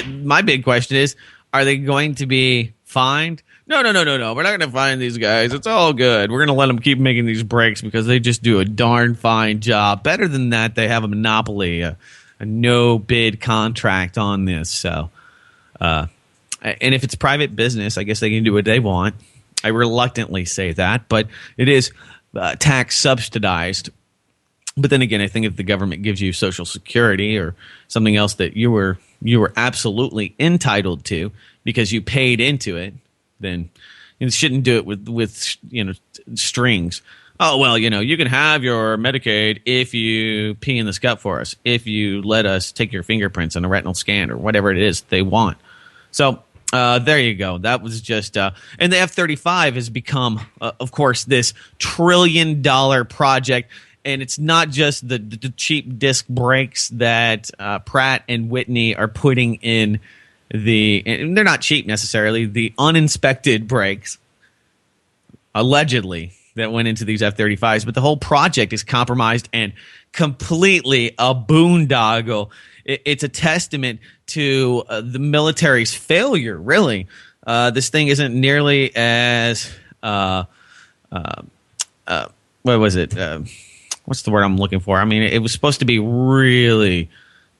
my big question is, are they going to be fined? No. We're not going to fine these guys. It's all good. We're going to let them keep making these brakes because they just do a darn fine job. Better than that, they have a monopoly, a no-bid contract on this. So, and if it's private business, I guess they can do what they want. I reluctantly say that, but it is tax subsidized. But then again, I think if the government gives you Social Security or something else that you were absolutely entitled to because you paid into it, then you shouldn't do it with strings. Oh, well, you can have your Medicaid if you pee in the scut for us, if you let us take your fingerprints on a retinal scan or whatever it is they want. So there you go. That was just and the F-35 has become, of course, this $1 trillion project. And it's not just the cheap disc brakes that Pratt and Whitney are putting in and they're not cheap necessarily, the uninspected brakes, allegedly, that went into these F-35s. But the whole project is compromised and completely a boondoggle. It's a testament to the military's failure, really. This thing isn't nearly as what was it? What's the word I'm looking for? I mean, it was supposed to be really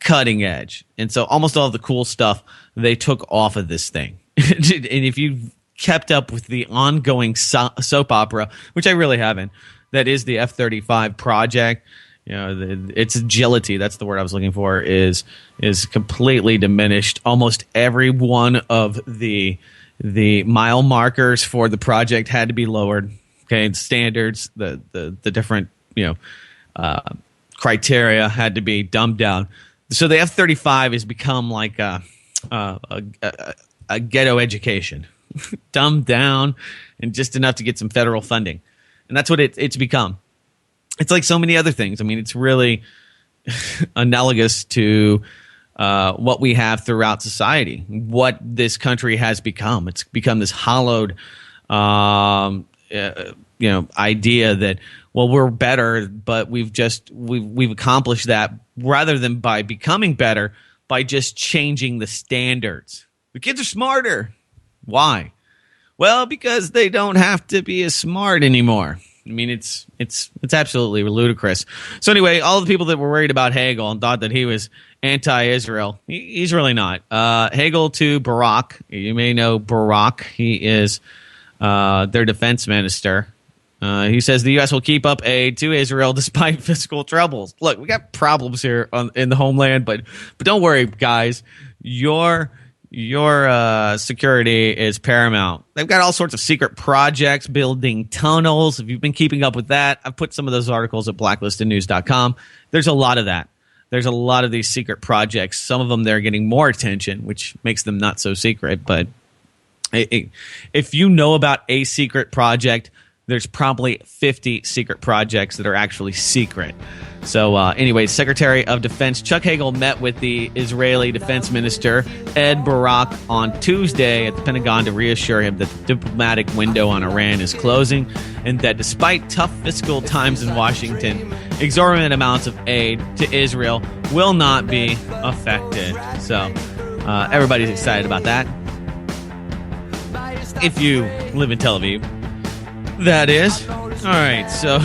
cutting edge. And so almost all of the cool stuff they took off of this thing. And if you've kept up with the ongoing soap opera, which I really haven't, that is the F-35 project, its agility, that's the word I was looking for, is completely diminished. Almost every one of the mile markers for the project had to be lowered. Okay, standards, the different criteria had to be dumbed down. So the F-35 has become like a ghetto education, dumbed down and just enough to get some federal funding. And that's what it's become. It's like so many other things. I mean, it's really analogous to what we have throughout society, what this country has become. It's become this hollowed idea that, well, we're better, but we've accomplished that rather than by becoming better, by just changing the standards. The kids are smarter. Why? Well, because they don't have to be as smart anymore. I mean, it's absolutely ludicrous. So anyway, all the people that were worried about Hagel and thought that he was anti-Israel, he's really not. Hagel to Barack. You may know Barack. He is their defense minister. He says the U.S. will keep up aid to Israel despite fiscal troubles. Look, we got problems here in the homeland, but don't worry, guys. Your security is paramount. They've got all sorts of secret projects, building tunnels. If you've been keeping up with that, I've put some of those articles at blacklistednews.com. There's a lot of that. There's a lot of these secret projects. Some of them, they're getting more attention, which makes them not so secret. But if you know about a secret project, there's probably 50 secret projects that are actually secret. So anyway, Secretary of Defense Chuck Hagel met with the Israeli Defense Minister Ed Barak on Tuesday at the Pentagon to reassure him that the diplomatic window on Iran is closing and that despite tough fiscal times in Washington, exorbitant amounts of aid to Israel will not be affected. So everybody's excited about that. If you live in Tel Aviv, that is. All right, so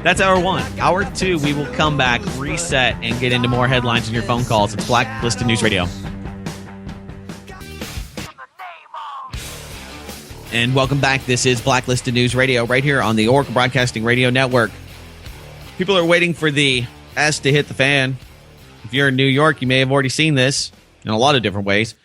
that's hour one. Hour two, we will come back, reset, and get into more headlines in your phone calls. It's Blacklisted News Radio. And welcome back. This is Blacklisted News Radio right here on the Oracle Broadcasting Radio Network. People are waiting for the S to hit the fan. If you're in New York, you may have already seen this in a lot of different ways.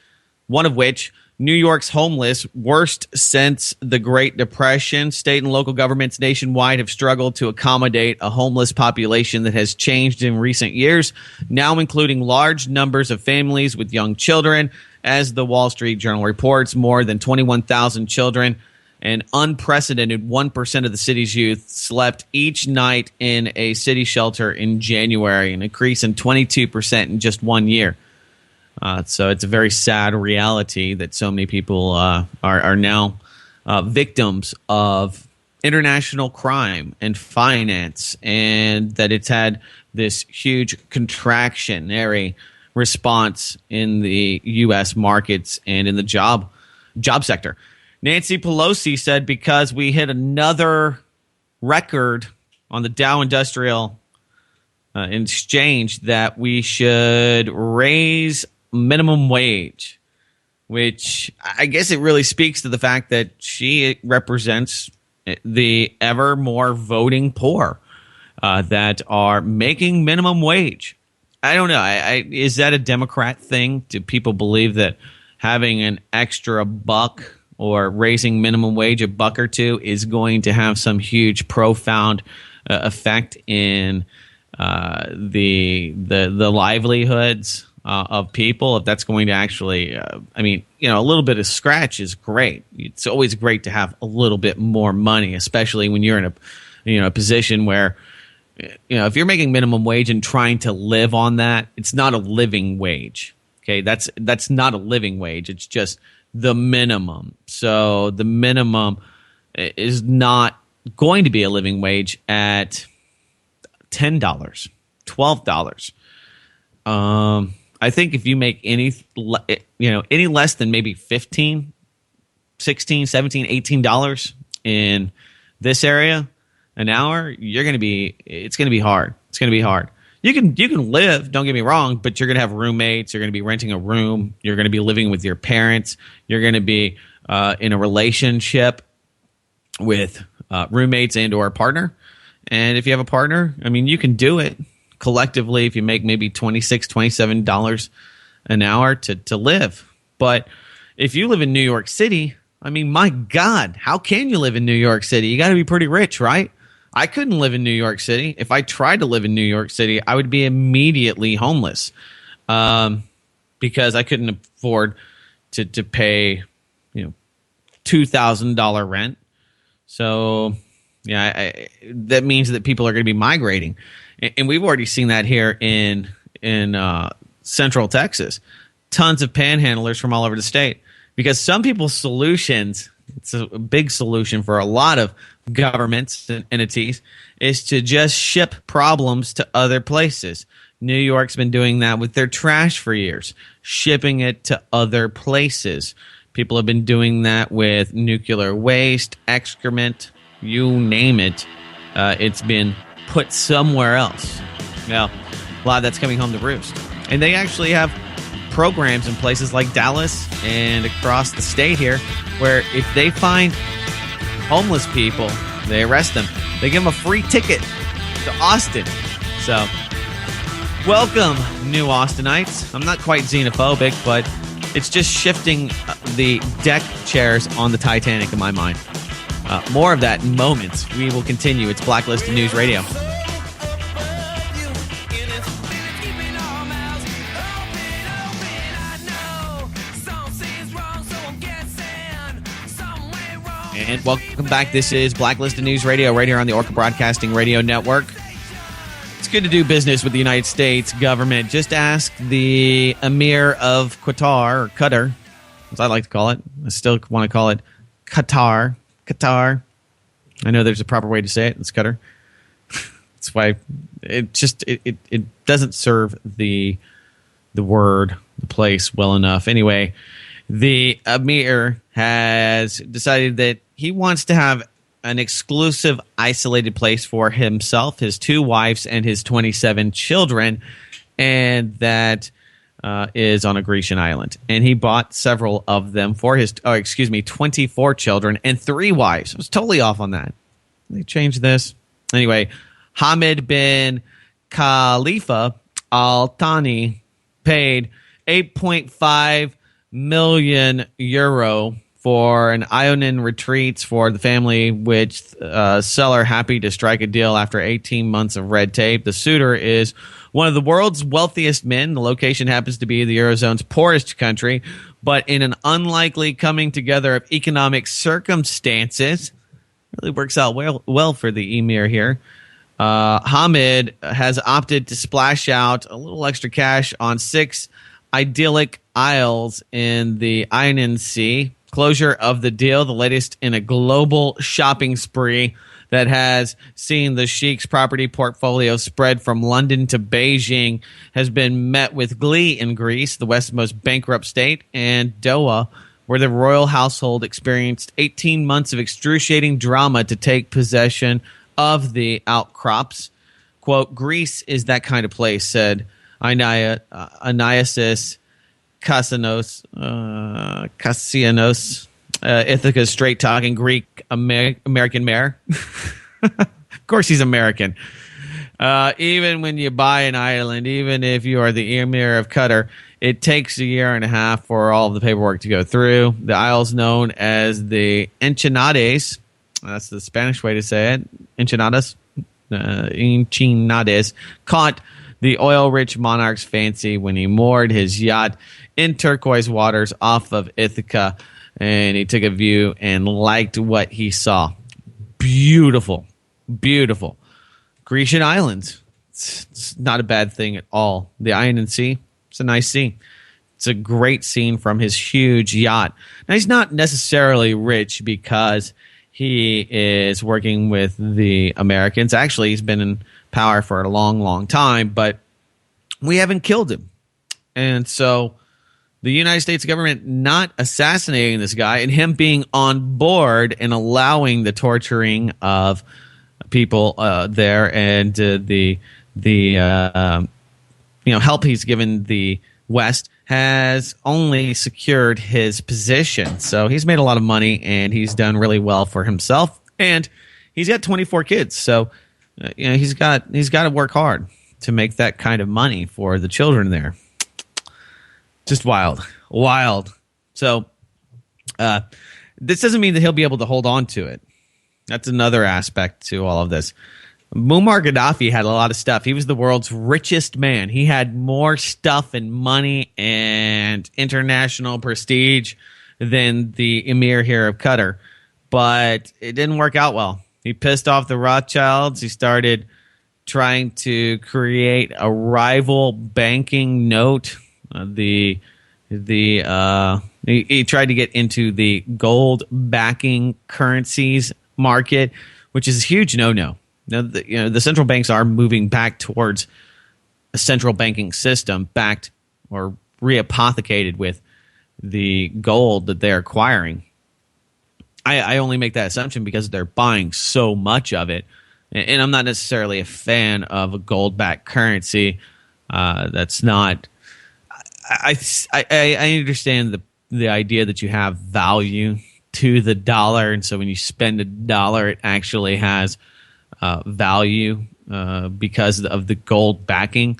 One of which, New York's homeless, worst since the Great Depression. State and local governments nationwide have struggled to accommodate a homeless population that has changed in recent years, now including large numbers of families with young children. As the Wall Street Journal reports, more than 21,000 children, an unprecedented 1% of the city's youth, slept each night in a city shelter in January, an increase in 22% in just 1 year. So it's a very sad reality that so many people are now victims of international crime and finance, and that it's had this huge contractionary response in the U.S. markets and in the job sector. Nancy Pelosi said because we hit another record on the Dow Industrial Exchange that we should raise minimum wage, which I guess it really speaks to the fact that she represents the ever more voting poor that are making minimum wage. I don't know. Is that a Democrat thing? Do people believe that having an extra buck or raising minimum wage a buck or two is going to have some huge, profound effect in the livelihoods of people? If that's going to actually, a little bit of scratch is great. It's always great to have a little bit more money, especially when you're in a position where, if you're making minimum wage and trying to live on that, it's not a living wage. Okay, that's not a living wage. It's just the minimum. So the minimum is not going to be a living wage at $10, $12. I think if you make any less than maybe $15, $16, $17, $18 in this area an hour, it's going to be hard. It's going to be hard. You can live, don't get me wrong, but you're going to have roommates. You're going to be renting a room. You're going to be living with your parents. You're going to be in a relationship with roommates and or a partner. And if you have a partner, you can do it collectively if you make maybe $26, $27 an hour to live. But if you live in New York City, my God, how can you live in New York City? You got to be pretty rich, right? I couldn't live in New York City. If I tried to live in New York City, I would be immediately homeless because I couldn't afford to pay $2,000 rent. So that means that people are going to be migrating, and we've already seen that here in Central Texas. Tons of panhandlers from all over the state, because some people's solutions, it's a big solution for a lot of governments and entities, is to just ship problems to other places. New York's been doing that with their trash for years, shipping it to other places. People have been doing that with nuclear waste, excrement, you name it. It's been put somewhere else. Now, a lot of that's coming home to roost. And they actually have programs in places like Dallas and across the state here where if they find homeless people, they arrest them. They give them a free ticket to Austin. So, welcome, new Austinites. I'm not quite xenophobic, but it's just shifting the deck chairs on the Titanic in my mind. More of that in moments. We will continue. It's Blacklisted News Radio. And welcome back. This is Blacklisted News Radio right here on the Orca Broadcasting Radio Network. It's good to do business with the United States government. Just ask the Emir of Qatar, or Qatar, as I like to call it. I still want to call it Qatar. Qatar. I know there's a proper way to say it. It's Qatar. That's why it doesn't serve the word, the place well enough. Anyway, the Emir has decided that he wants to have an exclusive isolated place for himself, his 2 wives, and his 27 children, and that is on a Grecian island. And he bought several of them for his 24 children and 3 wives. I was totally off on that. They changed this. Anyway, Hamid bin Khalifa Al Thani paid 8.5 million euro for an Ionian retreats for the family, which seller happy to strike a deal after 18 months of red tape. The suitor is one of the world's wealthiest men. The location happens to be the Eurozone's poorest country, but in an unlikely coming together of economic circumstances, really works out well for the Emir here. Hamid has opted to splash out a little extra cash on 6 idyllic isles in the Ionian Sea. Closure of the deal, the latest in a global shopping spree that has seen the Sheik's property portfolio spread from London to Beijing, has been met with glee in Greece, the West's most bankrupt state, and Doha, where the royal household experienced 18 months of excruciating drama to take possession of the outcrops. Quote, Greece is that kind of place, said Aniasis Cassianos, Ithaca's straight-talking Greek American mayor. Of course he's American. Even when you buy an island, even if you are the emir of Qatar, it takes a year and a half for all of the paperwork to go through. The isles known as the Enchilades, that's the Spanish way to say it, Enchiladas, Enchilades, caught the oil-rich monarch's fancy when he moored his yacht in turquoise waters off of Ithaca, and he took a view and liked what he saw. Beautiful, beautiful. Grecian islands. It's not a bad thing at all. The Ionian Sea, it's a nice sea. It's a great scene from his huge yacht. Now, he's not necessarily rich because he is working with the Americans. Actually, he's been in power for a long, long time, but we haven't killed him. And so the United States government not assassinating this guy and him being on board and allowing the torturing of people there and the help he's given the West has only secured his position. So he's made a lot of money and he's done really well for himself, and he's got 24 kids. So he's got to work hard to make that kind of money for the children there. Just wild. So this doesn't mean that he'll be able to hold on to it. That's another aspect to all of this. Muammar Gaddafi had a lot of stuff. He was the world's richest man. He had more stuff and money and international prestige than the emir here of Qatar. But it didn't work out well. He pissed off the Rothschilds. He started trying to create a rival banking note. He tried to get into the gold backing currencies market, which is a huge no-no. Now, the central banks are moving back towards a central banking system backed or reapothecated with the gold that they're acquiring. I only make that assumption because they're buying so much of it, and I'm not necessarily a fan of a gold-backed currency. That's not. I understand the idea that you have value to the dollar, and so when you spend $1, it actually has value because of the gold backing.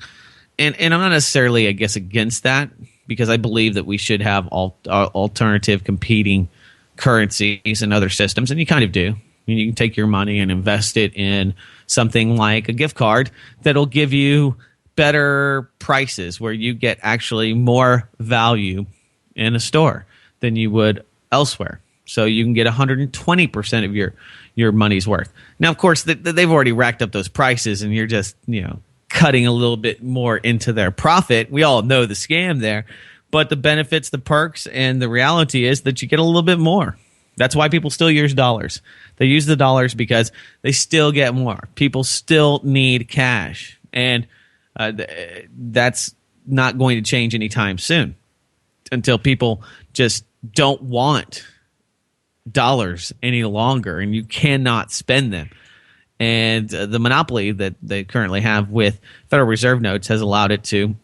And I'm not necessarily, I guess, against that, because I believe that we should have alternative competing currencies and other systems, and you kind of do. You can take your money and invest it in something like a gift card that'll give you better prices, where you get actually more value in a store than you would elsewhere. So you can get 120% of your money's worth. Now, of course, they've already racked up those prices, and you're just cutting a little bit more into their profit. We all know the scam there, but the benefits, the perks, and the reality is that you get a little bit more. That's why people still use dollars. They use the dollars because they still get more. People still need cash, and that's not going to change anytime soon until people just don't want dollars any longer, and you cannot spend them. And the monopoly that they currently have with Federal Reserve notes has allowed it to,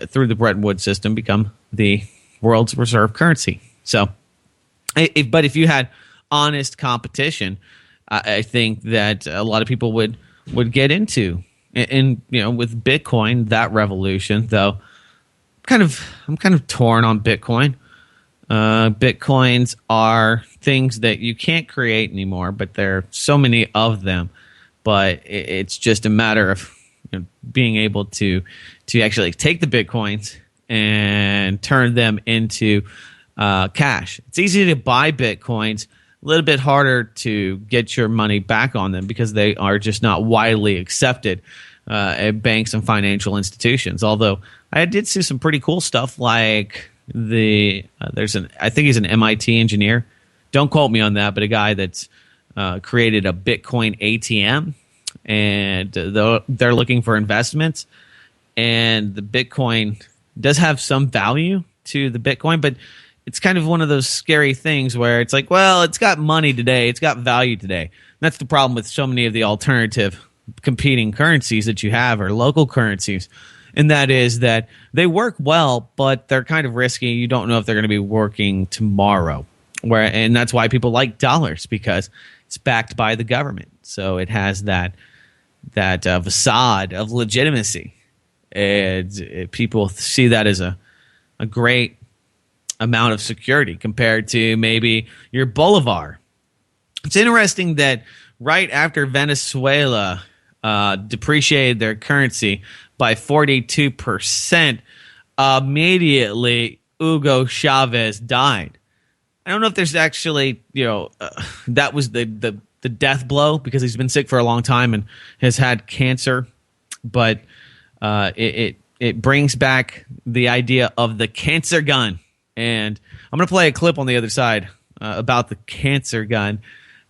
through the Bretton Woods system, become the world's reserve currency. So, but if you had honest competition, I think that a lot of people would get into. And with Bitcoin, that revolution, though, I'm kind of torn on Bitcoin. Bitcoins are things that you can't create anymore, but there are so many of them. But it's just a matter of being able to actually take the Bitcoins and turn them into cash. It's easy to buy Bitcoins, a little bit harder to get your money back on them because they are just not widely accepted. banks and financial institutions. Although I did see some pretty cool stuff, like I think he's an MIT engineer. Don't quote me on that, but a guy that's created a Bitcoin ATM, and they're looking for investments. And the Bitcoin does have some value to the Bitcoin, but it's kind of one of those scary things where it's like, well, it's got money today, it's got value today. And that's the problem with so many of the alternative competing currencies that you have, or local currencies. And that is that they work well, but they're kind of risky. You don't know if they're going to be working tomorrow. And that's why people like dollars, because it's backed by the government. So it has that facade of legitimacy. And people see that as a great amount of security compared to maybe your bolivar. It's interesting that right after Venezuela depreciated their currency by 42%, immediately Hugo Chavez died. I don't know if there's actually, that was the death blow, because he's been sick for a long time and has had cancer, but it brings back the idea of the cancer gun. And I'm going to play a clip on the other side about the cancer gun.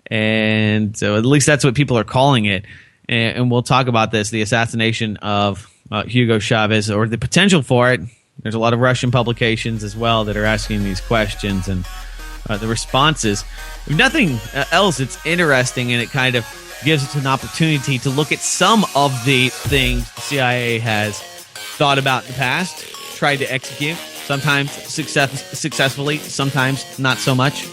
And so at least that's what people are calling it. And we'll talk about this, the assassination of Hugo Chavez, or the potential for it. There's a lot of Russian publications as well that are asking these questions, and the responses. If nothing else, it's interesting, and it kind of gives us an opportunity to look at some of the things the CIA has thought about in the past, tried to execute, sometimes successfully, sometimes not so much.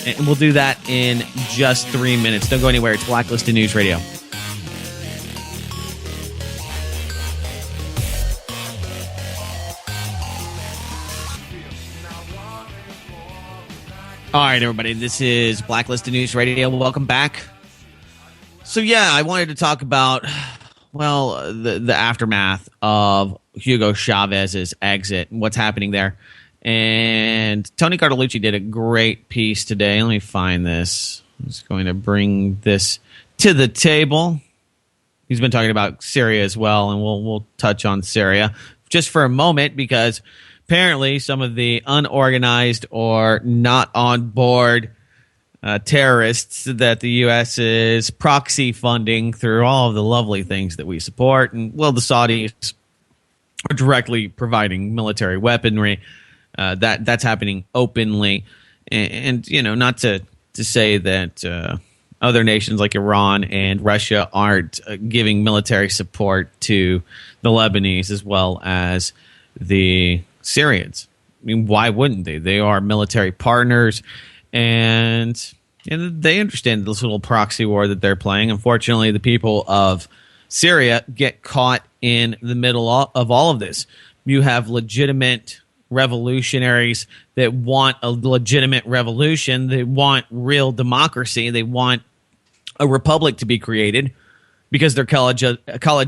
And we'll do that in just 3 minutes. Don't go anywhere. It's Blacklisted News Radio. All right, everybody. This is Blacklisted News Radio. Welcome back. So, yeah, I wanted to talk about, well, the aftermath of Hugo Chavez's exit and what's happening there. And Tony Cartolucci did a great piece today. Let me find this. I'm just going to bring this to the table. He's been talking about Syria as well, and we'll touch on Syria just for a moment, because apparently some of the unorganized or not on board terrorists that the U.S. is proxy funding through all of the lovely things that we support, and, well, the Saudis are directly providing military weaponry. That's happening openly, and not to say that other nations like Iran and Russia aren't giving military support to the Lebanese as well as the Syrians. I mean, why wouldn't they? They are military partners, and they understand this little proxy war that they're playing. Unfortunately, the people of Syria get caught in the middle of all of this. You have legitimate revolutionaries that want a legitimate revolution. They want real democracy. They want a republic to be created because they're college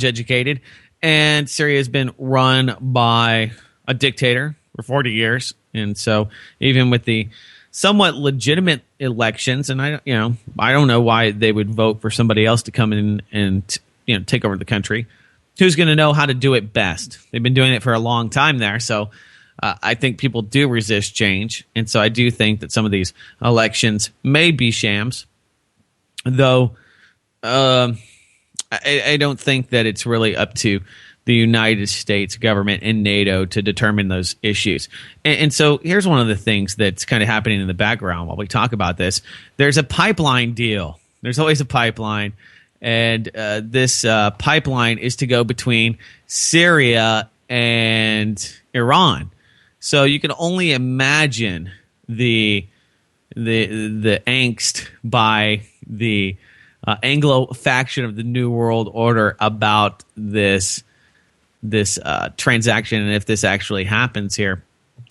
educated. And Syria has been run by a dictator for 40 years. And so even with the somewhat legitimate elections, and I don't know why they would vote for somebody else to come in and take over the country. Who's going to know how to do it best? They've been doing it for a long time there. So I think people do resist change. And so I do think that some of these elections may be shams, though I don't think that it's really up to the United States government and NATO to determine those issues. And so here's one of the things that's kind of happening in the background while we talk about this. There's a pipeline deal. There's always a pipeline. And this pipeline is to go between Syria and Iran. So you can only imagine the angst by the Anglo faction of the New World Order about this transaction, and if this actually happens here,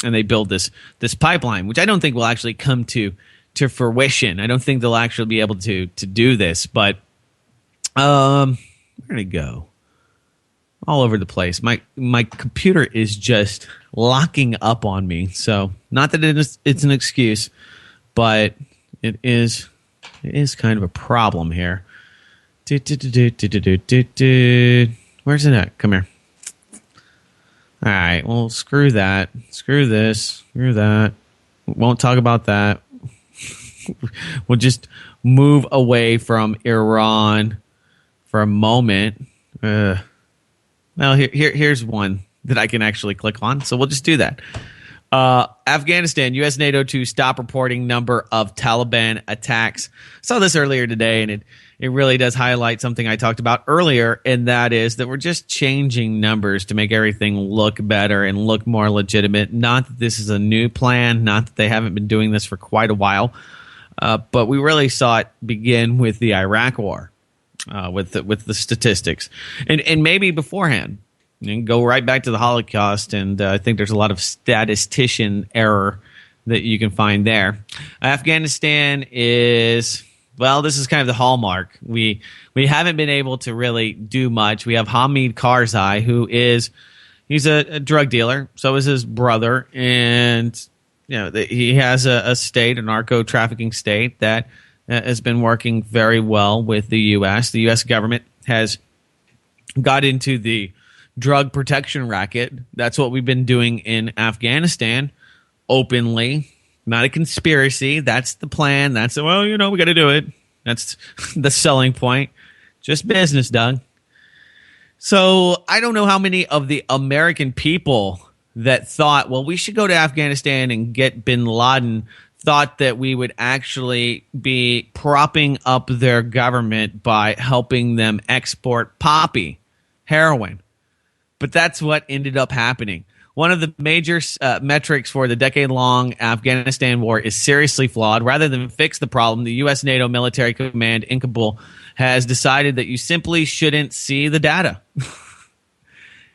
and they build this pipeline, which I don't think will actually come to fruition. I don't think they'll actually be able to do this, but where did it go? All over the place. My computer is just locking up on me. So not that it's an excuse, but it is kind of a problem here. Where Where's it at? Come here. All right. Well, screw that. Screw this. Screw that. Won't talk about that. We'll just move away from Iran for a moment. Well, here's one that I can actually click on. So we'll just do that. Afghanistan, U.S. NATO to stop reporting number of Taliban attacks. I saw this earlier today, and it really does highlight something I talked about earlier, and that is that we're just changing numbers to make everything look better and look more legitimate. Not that this is a new plan, not that they haven't been doing this for quite a while, but we really saw it begin with the Iraq War, with the statistics, and maybe beforehand. And go right back to the Holocaust, and I think there's a lot of statistician error that you can find there. Afghanistan is, well, this is kind of the hallmark. We haven't been able to really do much. We have Hamid Karzai, he's a drug dealer. So is his brother, and he has a state, a narco trafficking state that has been working very well with the U.S. The U.S. government has got into the drug protection racket. That's what we've been doing in Afghanistan openly. Not a conspiracy. That's the plan. We got to do it. That's the selling point. Just business, Doug. So I don't know how many of the American people that thought, well, we should go to Afghanistan and get bin Laden, thought that we would actually be propping up their government by helping them export poppy, heroin. But that's what ended up happening. One of the major metrics for the decade-long Afghanistan war is seriously flawed. Rather than fix the problem, the U.S. NATO military command in Kabul has decided that you simply shouldn't see the data.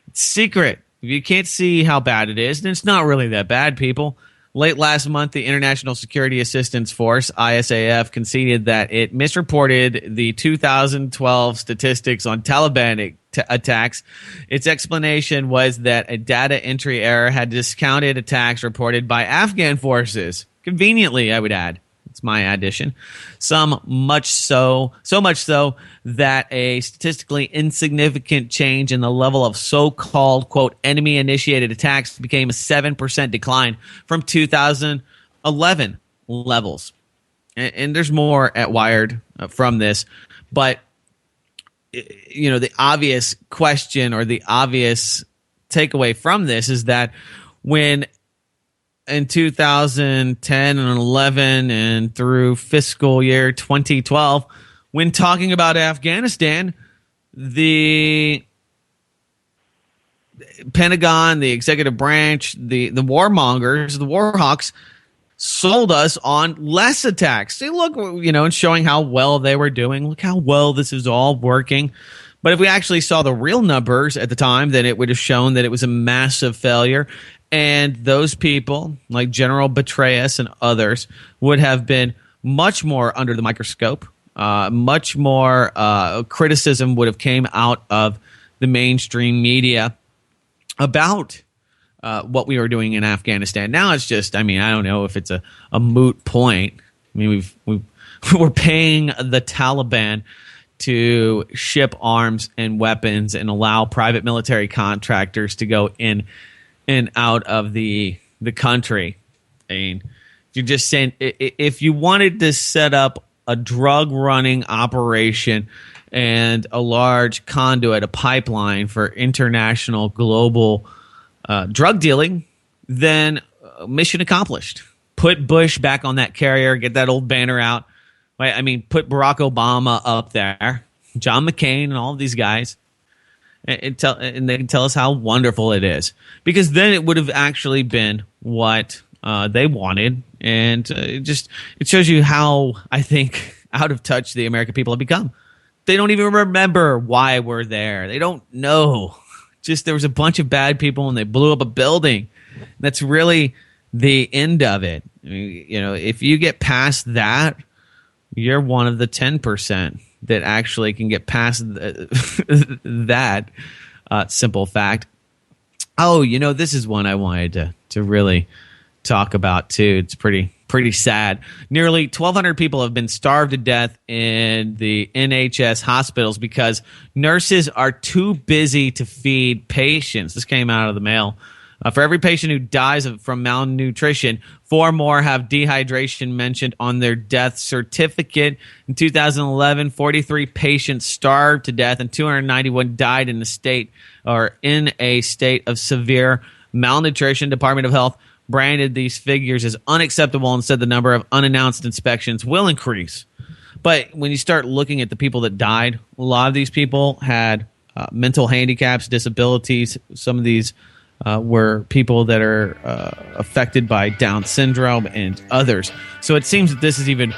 It's secret. If you can't see how bad it is, then it's not really that bad, people. Late last month, the International Security Assistance Force, ISAF, conceded that it misreported the 2012 statistics on Taliban attacks. Its explanation was that a data entry error had discounted attacks reported by Afghan forces. Conveniently, I would add. It's my addition. So much so that a statistically insignificant change in the level of so-called, quote, enemy-initiated attacks became a 7% decline from 2011 levels. And there's more at Wired from this, but the obvious question or the obvious takeaway from this is that when in 2010 and 11 and through fiscal year 2012, when talking about Afghanistan, the Pentagon, the executive branch, the warmongers, the warhawks sold us on less attacks. See, look, and showing how well they were doing. Look how well this is all working. But if we actually saw the real numbers at the time, then it would have shown that it was a massive failure. And those people, like General Petraeus and others, would have been much more under the microscope. Much more criticism would have came out of the mainstream media about what we were doing in Afghanistan. Now it's just, I don't know if it's a moot point. We're paying the Taliban to ship arms and weapons and allow private military contractors to go in and out of the country. You're just saying, if you wanted to set up a drug running operation and a large conduit, a pipeline for international global drug dealing, then mission accomplished. Put Bush back on that carrier, get that old banner out. Put Barack Obama up there, John McCain, and all of these guys, and they can tell us how wonderful it is. Because then it would have actually been what they wanted, and it shows you how, I think, out of touch the American people have become. They don't even remember why we're there. They don't know. Just there was a bunch of bad people and they blew up a building. That's really the end of it. If you get past that, you're one of the 10% that actually can get past that simple fact. Oh, this is one I wanted to really talk about too. It's pretty pretty sad. Nearly 1,200 people have been starved to death in the NHS hospitals because nurses are too busy to feed patients. This came out of the Mail. For every patient who dies from malnutrition, 4 more have dehydration mentioned on their death certificate. In 2011, 43 patients starved to death and 291 died in a state of severe malnutrition. Department of Health branded these figures as unacceptable and said the number of unannounced inspections will increase. But when you start looking at the people that died, a lot of these people had mental handicaps, disabilities. Some of these were people that are affected by Down syndrome and others. So it seems that this is even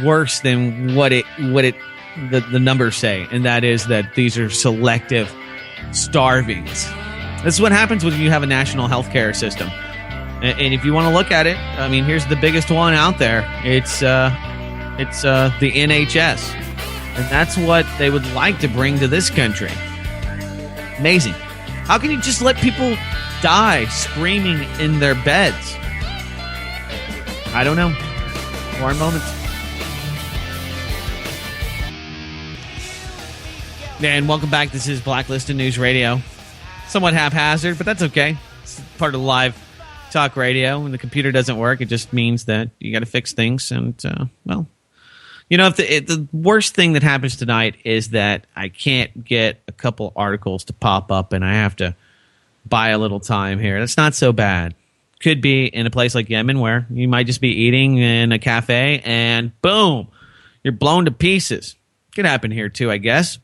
worse than what the numbers say, and that is that these are selective starvings. This is what happens when you have a national healthcare system. And if you want to look at it, I mean, here's the biggest one out there. It's the NHS, and that's what they would like to bring to this country. Amazing. How can you just let people die screaming in their beds? I don't know. More in moments. And welcome back. This is Blacklisted News Radio. Somewhat haphazard, but that's okay. It's part of live talk radio. When the computer doesn't work, it just means that you got to fix things. And, well, you know, if the worst thing that happens tonight is that I can't get a couple articles to pop up and I have to buy a little time here. That's not so bad. Could be in a place like Yemen where you might just be eating in a cafe and boom, you're blown to pieces. Could happen here too, I guess.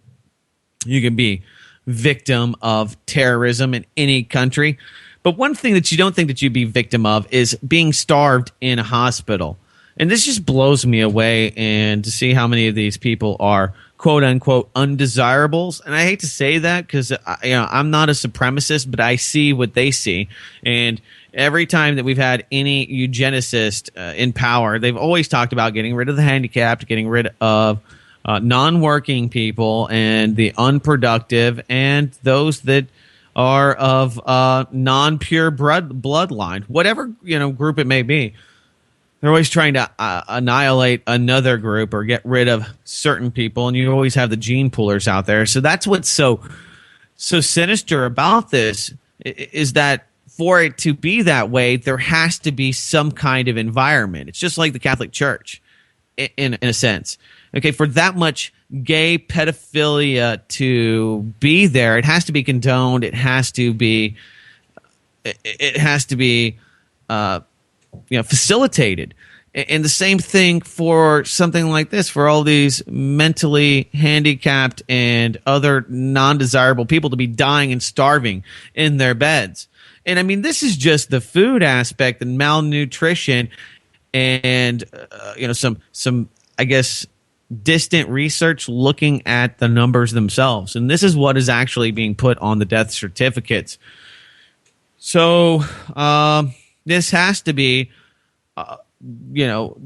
You can be victim of terrorism in any country. But one thing that you don't think that you'd be victim of is being starved in a hospital. And this just blows me away, and to see how many of these people are quote unquote undesirables. And I hate to say that because I'm not a supremacist, but I see what they see. And every time that we've had any eugenicist in power, they've always talked about getting rid of the handicapped, getting rid of non-working people and the unproductive and those that are of non-pure bloodline, whatever group it may be. They're always trying to annihilate another group or get rid of certain people, and you always have the gene poolers out there. So that's what's so sinister about this, is that for it to be that way, there has to be some kind of environment. It's just like the Catholic Church, in a sense. Okay, for that much gay pedophilia to be there, it has to be condoned. It has to be facilitated. And the same thing for something like this, for all these mentally handicapped and other non-desirable people to be dying and starving in their beds. And I mean, this is just the food aspect and malnutrition and some I guess distant research looking at the numbers themselves. And this is what is actually being put on the death certificates. So this has to be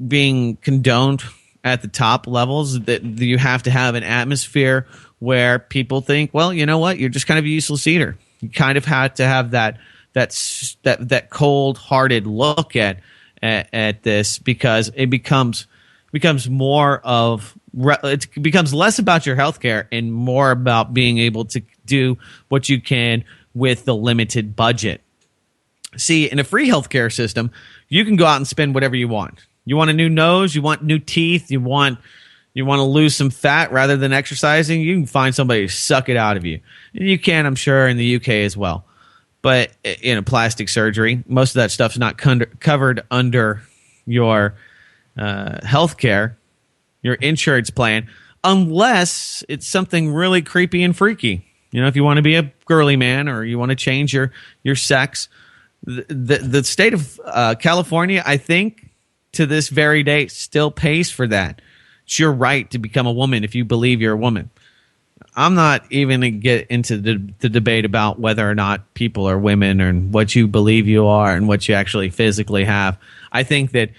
being condoned at the top levels, that you have to have an atmosphere where people think, well, you know what, you're just kind of a useless eater. You kind of have to have that cold-hearted look at this, because it becomes less about your healthcare and more about being able to do what you can with the limited budget. See, in a free healthcare system, you can go out and spend whatever you want. You want a new nose, you want new teeth, you want to lose some fat rather than exercising, you can find somebody to suck it out of you. And you can, I'm sure, in the UK as well. But in a plastic surgery, most of that stuff's not covered under your healthcare, your insurance plan, unless it's something really creepy and freaky. If you want to be a girly man or you want to change your sex. The state of California, I think, to this very day, still pays for that. It's your right to become a woman if you believe you're a woman. I'm not even going to get into the debate about whether or not people are women and what you believe you are and what you actually physically have. I think that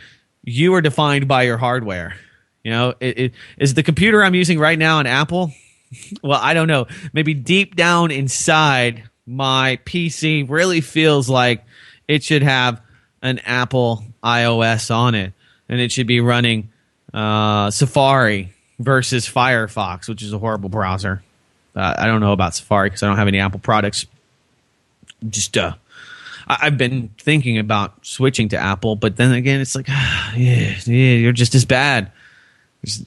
you are defined by your hardware. Is the computer I'm using right now an Apple? Well, I don't know. Maybe deep down inside, my PC really feels like it should have an Apple iOS on it. and it should be running Safari versus Firefox, which is a horrible browser. I don't know about Safari because I don't have any Apple products. Just I've been thinking about switching to Apple, but then again, it's like, yeah, you're just as bad.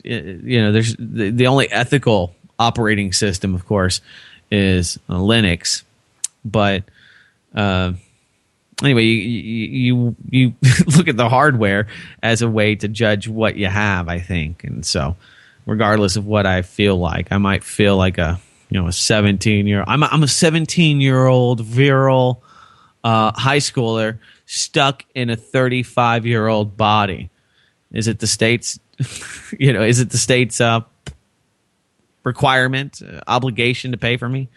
There's the only ethical operating system, of course, is Linux. But anyway, you look at the hardware as a way to judge what you have, I think. And so, regardless of what I feel like, I might feel like a 17-year. I'm a 17-year-old virile high schooler stuck in a 35-year-old body. Is it the state's, is it the state's requirement, obligation to pay for me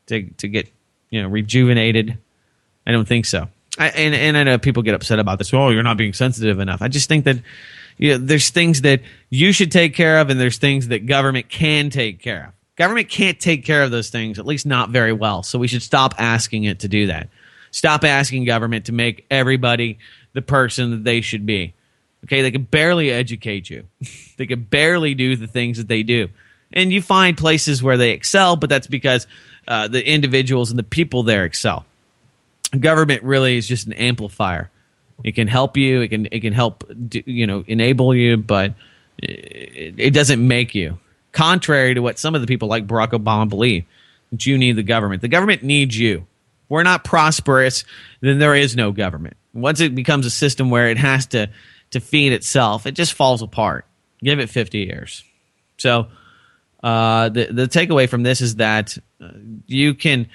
to get, rejuvenated? I don't think so. And I know people get upset about this. Oh, you're not being sensitive enough. I just think that there's things that you should take care of, and there's things that government can take care of. Government can't take care of those things, at least not very well. So we should stop asking it to do that. Stop asking government to make everybody the person that they should be. Okay, they can barely educate you. They can barely do the things that they do. And you find places where they excel, but that's because the individuals and the people there excel. Government really is just an amplifier. It can help you. It can help enable you, but it doesn't make you. Contrary to what some of the people like Barack Obama believe, that you need the government. The government needs you. If we're not prosperous, then there is no government. Once it becomes a system where it has to feed itself, it just falls apart. Give it 50 years. So the takeaway from this is that you can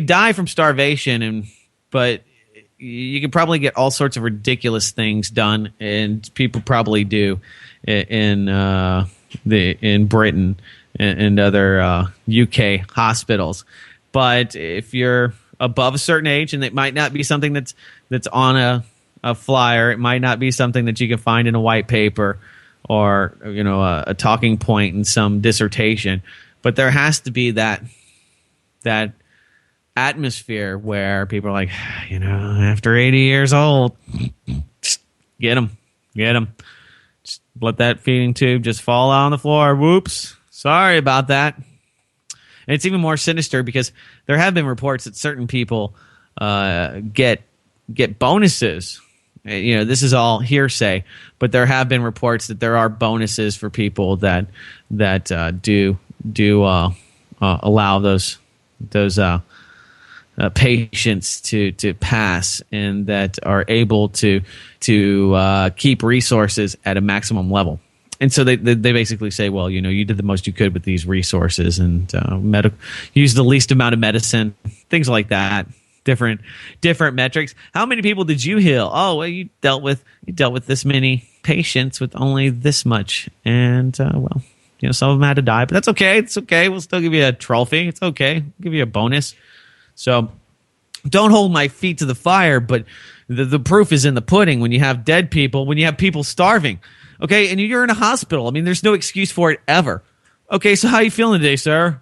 die from starvation, but you can probably get all sorts of ridiculous things done, and people probably do in Britain and other UK hospitals. But if you're above a certain age, and it might not be something that's on a flyer, it might not be something that you can find in a white paper or a talking point in some dissertation, but there has to be that atmosphere where people are like, after 80 years old, just get them. Just let that feeding tube just fall on the floor. Whoops. Sorry about that. And it's even more sinister because there have been reports that certain people get bonuses. This is all hearsay, but there have been reports that there are bonuses for people that do allow those patients to pass, and that are able to keep resources at a maximum level. And so they basically say, well, you did the most you could with these resources, and use the least amount of medicine, things like that. Different metrics. How many people did you heal? Oh, well, you dealt with this many patients with only this much, and some of them had to die, but that's okay. It's okay. We'll still give you a trophy. It's okay. We'll give you a bonus. So don't hold my feet to the fire, but the proof is in the pudding. When you have dead people, when you have people starving, okay, and you're in a hospital, I mean, there's no excuse for it ever. Okay, so how are you feeling today, sir?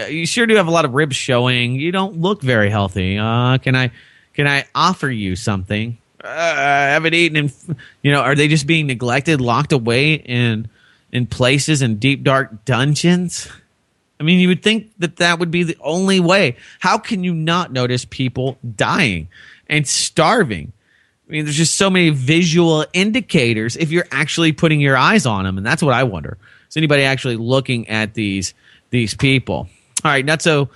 You sure do have a lot of ribs showing. You don't look very healthy. Can I offer you something? I haven't eaten are they just being neglected, locked away in places in deep, dark dungeons? I mean, you would think that would be the only way. How can you not notice people dying and starving? I mean, there's just so many visual indicators if you're actually putting your eyes on them, and that's what I wonder. Is anybody actually looking at these people? All right, Nutso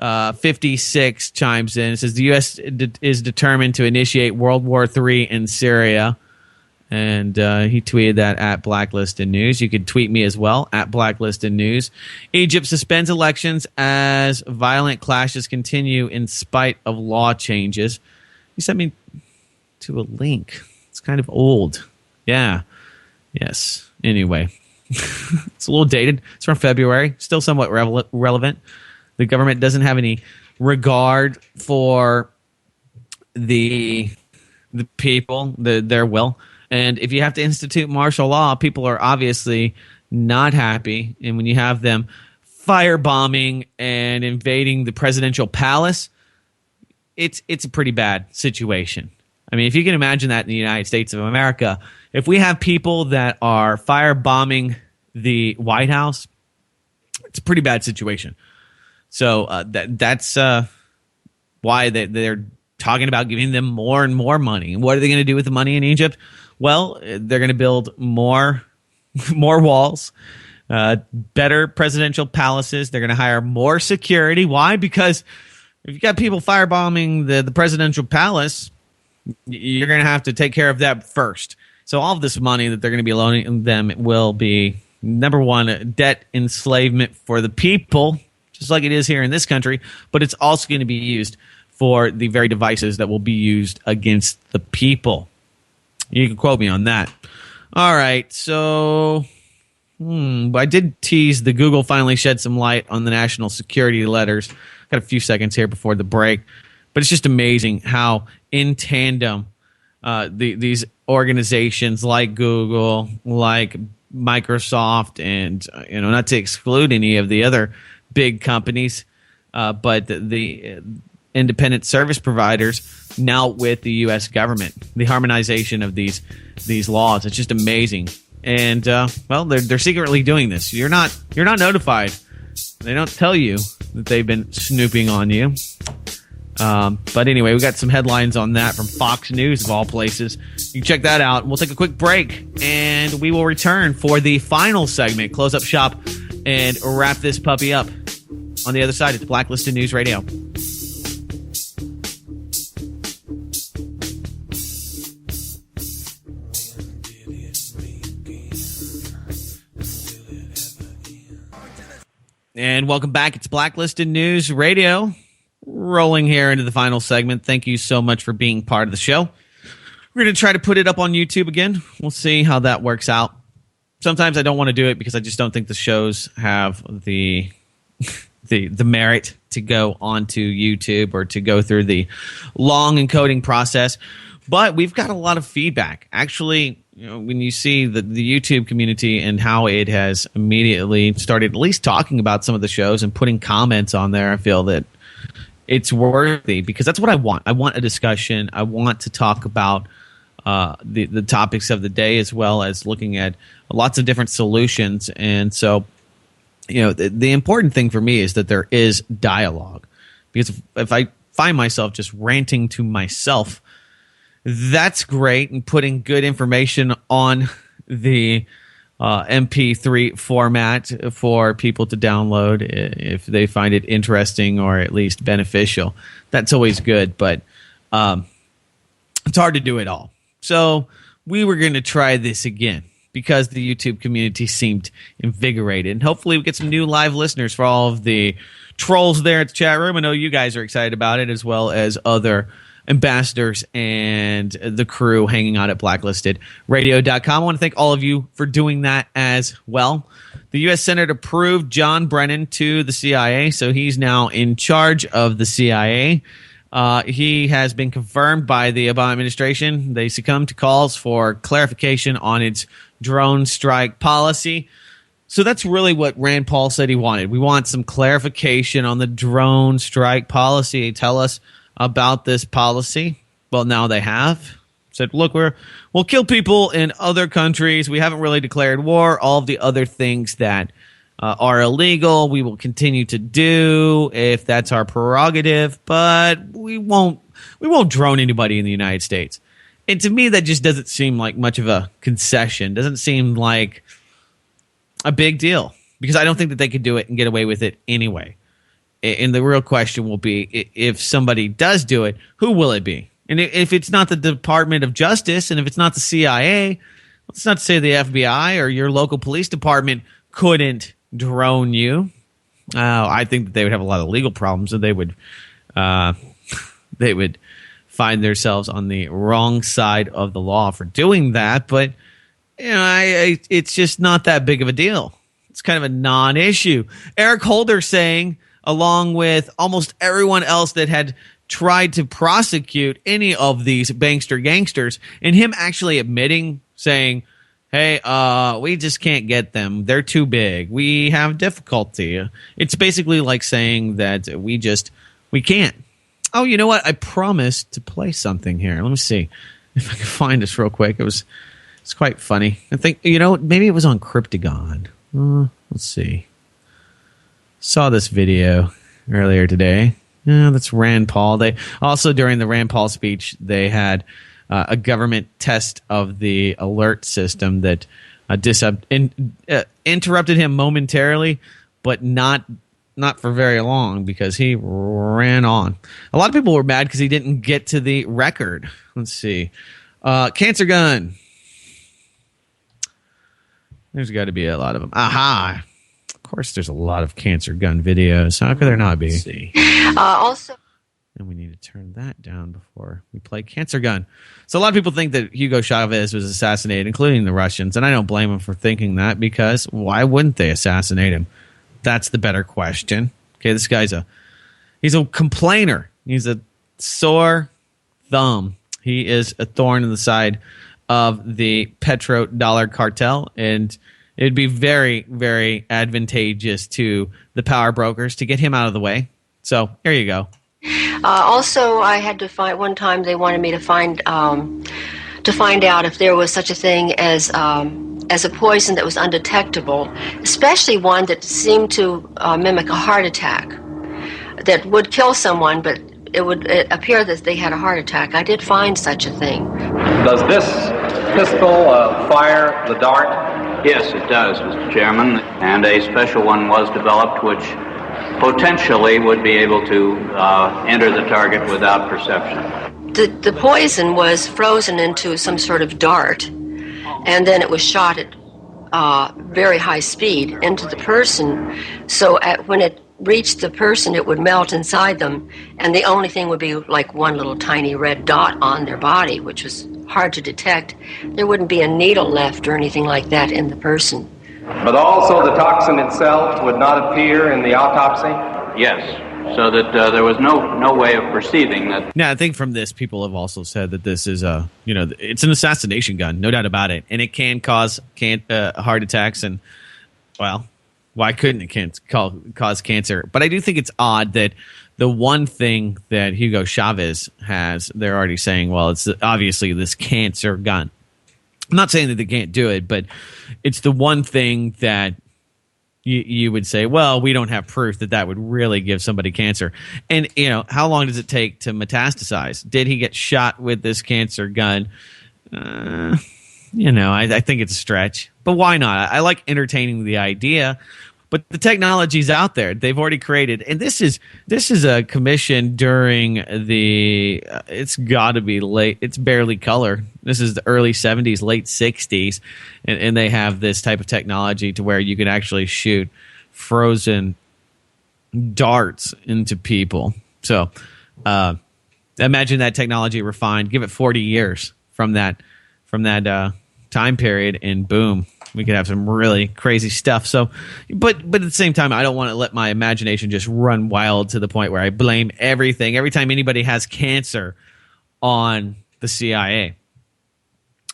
56 chimes in. It says the U.S. is determined to initiate World War III in Syria. And he tweeted that at Blacklisted News. You could tweet me as well, at Blacklisted News. Egypt suspends elections as violent clashes continue in spite of law changes. He sent me to a link. It's kind of old. Yeah. Yes. Anyway. It's a little dated. It's from February. Still somewhat relevant. The government doesn't have any regard for the people, their will. And if you have to institute martial law, people are obviously not happy. And when you have them firebombing and invading the presidential palace, it's a pretty bad situation. I mean, if you can imagine that in the United States of America, if we have people that are firebombing the White House, it's a pretty bad situation. So that's why they're talking about giving them more and more money. And what are they going to do with the money in Egypt? Well, they're going to build more walls, better presidential palaces. They're going to hire more security. Why? Because if you got people firebombing the presidential palace, you're going to have to take care of that first. So all of this money that they're going to be loaning them will be, number one, debt enslavement for the people, just like it is here in this country, but it's also going to be used for the very devices that will be used against the people. You can quote me on that. All right, so I did tease the Google finally shed some light on the national security letters. Got a few seconds here before the break, but it's just amazing how in tandem these organizations like Google, like Microsoft, and not to exclude any of the other big companies, but the independent service providers now with the U.S. government, the harmonization of these laws. It's just amazing. And they're secretly doing this. You're not notified. They don't tell you that they've been snooping on you. But anyway, we got some headlines on that from Fox News of all places. You can check that out. We'll take a quick break, and we will return for the final segment, close up shop, and wrap this puppy up. On the other side, it's Blacklisted News Radio. And welcome back. It's Blacklisted News Radio. Rolling here into the final segment. Thank you so much for being part of the show. We're going to try to put it up on YouTube again. We'll see how that works out. Sometimes I don't want to do it because I just don't think the shows have the merit to go onto YouTube or to go through the long encoding process. But we've got a lot of feedback. Actually, when you see the YouTube community and how it has immediately started at least talking about some of the shows and putting comments on there, I feel that it's worthy, because that's what I want. I want a discussion. I want to talk about the topics of the day, as well as looking at lots of different solutions. And so, the important thing for me is that there is dialogue, because if I find myself just ranting to myself, that's great, and putting good information on the MP3 format for people to download if they find it interesting or at least beneficial. That's always good, but it's hard to do it all. So we were going to try this again because the YouTube community seemed invigorated. And hopefully we get some new live listeners for all of the trolls there at the chat room. I know you guys are excited about it, as well as other ambassadors and the crew hanging out at blacklistedradio.com. I want to thank all of you for doing that as well. The U.S. Senate approved John Brennan to the CIA, so he's now in charge of the CIA. He has been confirmed by the Obama administration. They succumbed to calls for clarification on its drone strike policy. So that's really what Rand Paul said he wanted. We want some clarification on the drone strike policy. Tell us about this policy. Well, now they have said, look, we'll kill people in other countries. We haven't really declared war. All of the other things that are illegal, we will continue to do if that's our prerogative, but we won't drone anybody in the United States. And to me, that just doesn't seem like much of a concession. Doesn't seem like a big deal, because I don't think that they could do it and get away with it anyway. And the real question will be, if somebody does do it, who will it be? And if it's not the Department of Justice, and if it's not the CIA, let's not say the FBI or your local police department couldn't drone you. I think that they would have a lot of legal problems, and they would find themselves on the wrong side of the law for doing that. But it's just not that big of a deal. It's kind of a non-issue. Eric Holder saying, along with almost everyone else that had tried to prosecute any of these bankster gangsters, and him actually admitting, saying, hey, we just can't get them. They're too big. We have difficulty. It's basically like saying that we can't. Oh, you know what? I promised to play something here. Let me see if I can find this real quick. It's quite funny. I think, maybe it was on Cryptagon. Let's see. Saw this video earlier today. Yeah, that's Rand Paul. They also, during the Rand Paul speech, they had a government test of the alert system that interrupted him momentarily, but not for very long because he ran on. A lot of people were mad because he didn't get to the record. Let's see. Cancer gun. There's got to be a lot of them. Aha. Of course, there's a lot of cancer gun videos. How could there not be? Let's see. Also. And we need to turn that down before we play Cancer Gun. So a lot of people think that Hugo Chavez was assassinated, including the Russians, and I don't blame them for thinking that because why wouldn't they assassinate him? That's the better question. Okay, this guy's he's a complainer. He's a sore thumb. He is a thorn in the side of the petrodollar cartel, and it'd be very, very advantageous to the power brokers to get him out of the way. So here you go. Also, I had to find one time. They wanted me to find out if there was such a thing as a poison that was undetectable, especially one that seemed to mimic a heart attack, that would kill someone, but it would appear that they had a heart attack. I did find such a thing. Does this pistol fire the dart? Yes, it does, Mr. Chairman, and a special one was developed which potentially would be able to enter the target without perception. The poison was frozen into some sort of dart, and then it was shot at very high speed into the person. So when it reached the person, it would melt inside them, and the only thing would be like one little tiny red dot on their body, which was hard to detect. There wouldn't be a needle left or anything like that in the person. But also the toxin itself would not appear in the autopsy? Yes, so that there was no way of perceiving that. Now, I think from this, people have also said that this is it's an assassination gun, no doubt about it, and it can cause heart attacks, and well, why couldn't it cause cancer? But I do think it's odd that the one thing that Hugo Chavez has, they're already saying, well, it's obviously this cancer gun. I'm not saying that they can't do it, but it's the one thing that you would say, well, we don't have proof that would really give somebody cancer. And, how long does it take to metastasize? Did he get shot with this cancer gun? I think it's a stretch. But why not? I like entertaining the idea. But the technology's out there. They've already created. And this is a commission during it's got to be late. It's barely color. This is the early 70s, late 60s. And they have this type of technology to where you can actually shoot frozen darts into people. So imagine that technology refined. Give it 40 years from that time period, and boom, we could have some really crazy stuff. So, but at the same time, I don't want to let my imagination just run wild to the point where I blame everything every time anybody has cancer on the CIA,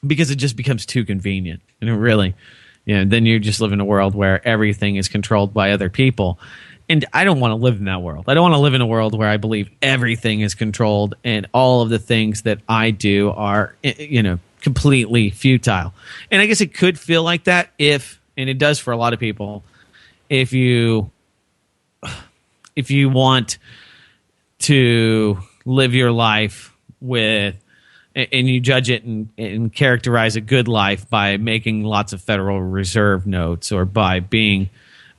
because it just becomes too convenient. And it really, then you just live in a world where everything is controlled by other people. And I don't want to live in that world. I don't want to live in a world where I believe everything is controlled and all of the things that I do are, completely futile. And I guess it could feel like that and it does for a lot of people, if you want to live your life and you judge it and characterize a good life by making lots of Federal Reserve notes, or by being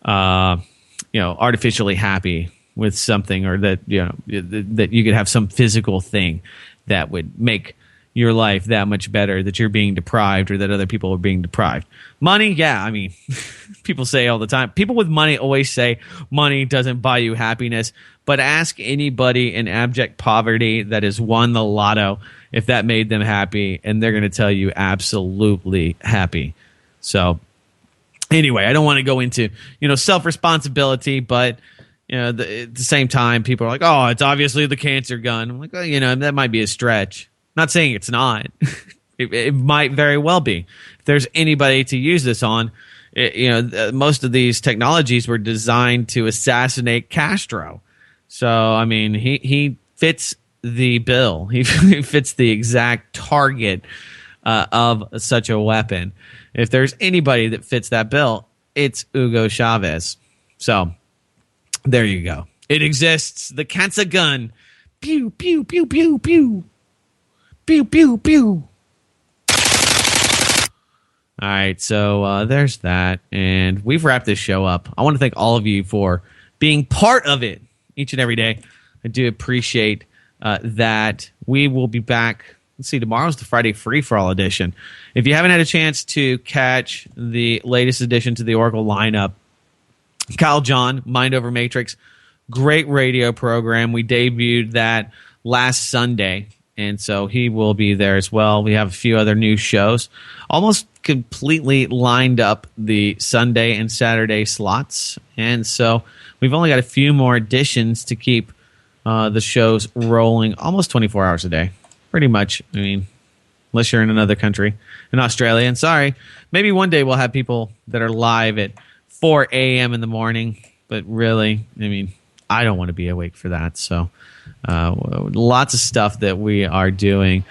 artificially happy with something, or that that you could have some physical thing that would make your life that much better, that you're being deprived, or that other people are being deprived. Money, yeah, I mean, people say all the time. People with money always say money doesn't buy you happiness. But ask anybody in abject poverty that has won the lotto if that made them happy, and they're going to tell you absolutely happy. So anyway, I don't want to go into self-responsibility, but at the same time, people are like, oh, it's obviously the cancer gun. I'm like, well, that might be a stretch. Not saying it's not. It might very well be. If there's anybody to use this on, most of these technologies were designed to assassinate Castro. So, I mean, he fits the bill. He fits the exact target of such a weapon. If there's anybody that fits that bill, it's Hugo Chavez. So there you go. It exists. The cancer gun. Pew, pew, pew, pew, pew. Pew, pew, pew. All right, so there's that. And we've wrapped this show up. I want to thank all of you for being part of it each and every day. I do appreciate that. We will be back. Let's see, tomorrow's the Friday Free For All edition. If you haven't had a chance to catch the latest addition to the Oracle lineup, Kyle John, Mind Over Matrix, great radio program. We debuted that last Sunday, and so he will be there as well. We have a few other new shows. Almost completely lined up the Sunday and Saturday slots, and so we've only got a few more additions to keep the shows rolling almost 24 hours a day. Pretty much. I mean, unless you're in another country, in Australia. And sorry, maybe one day we'll have people that are live at 4 a.m. in the morning, but really, I mean, I don't want to be awake for that. So lots of stuff that we are doing.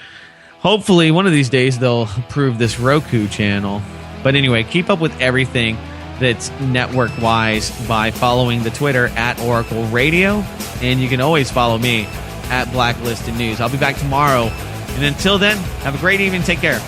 Hopefully, one of these days they'll approve this Roku channel. But anyway, keep up with everything that's network-wise by following the Twitter at Oracle Radio. And you can always follow me at Blacklisted News. I'll be back tomorrow. And until then, have a great evening. Take care.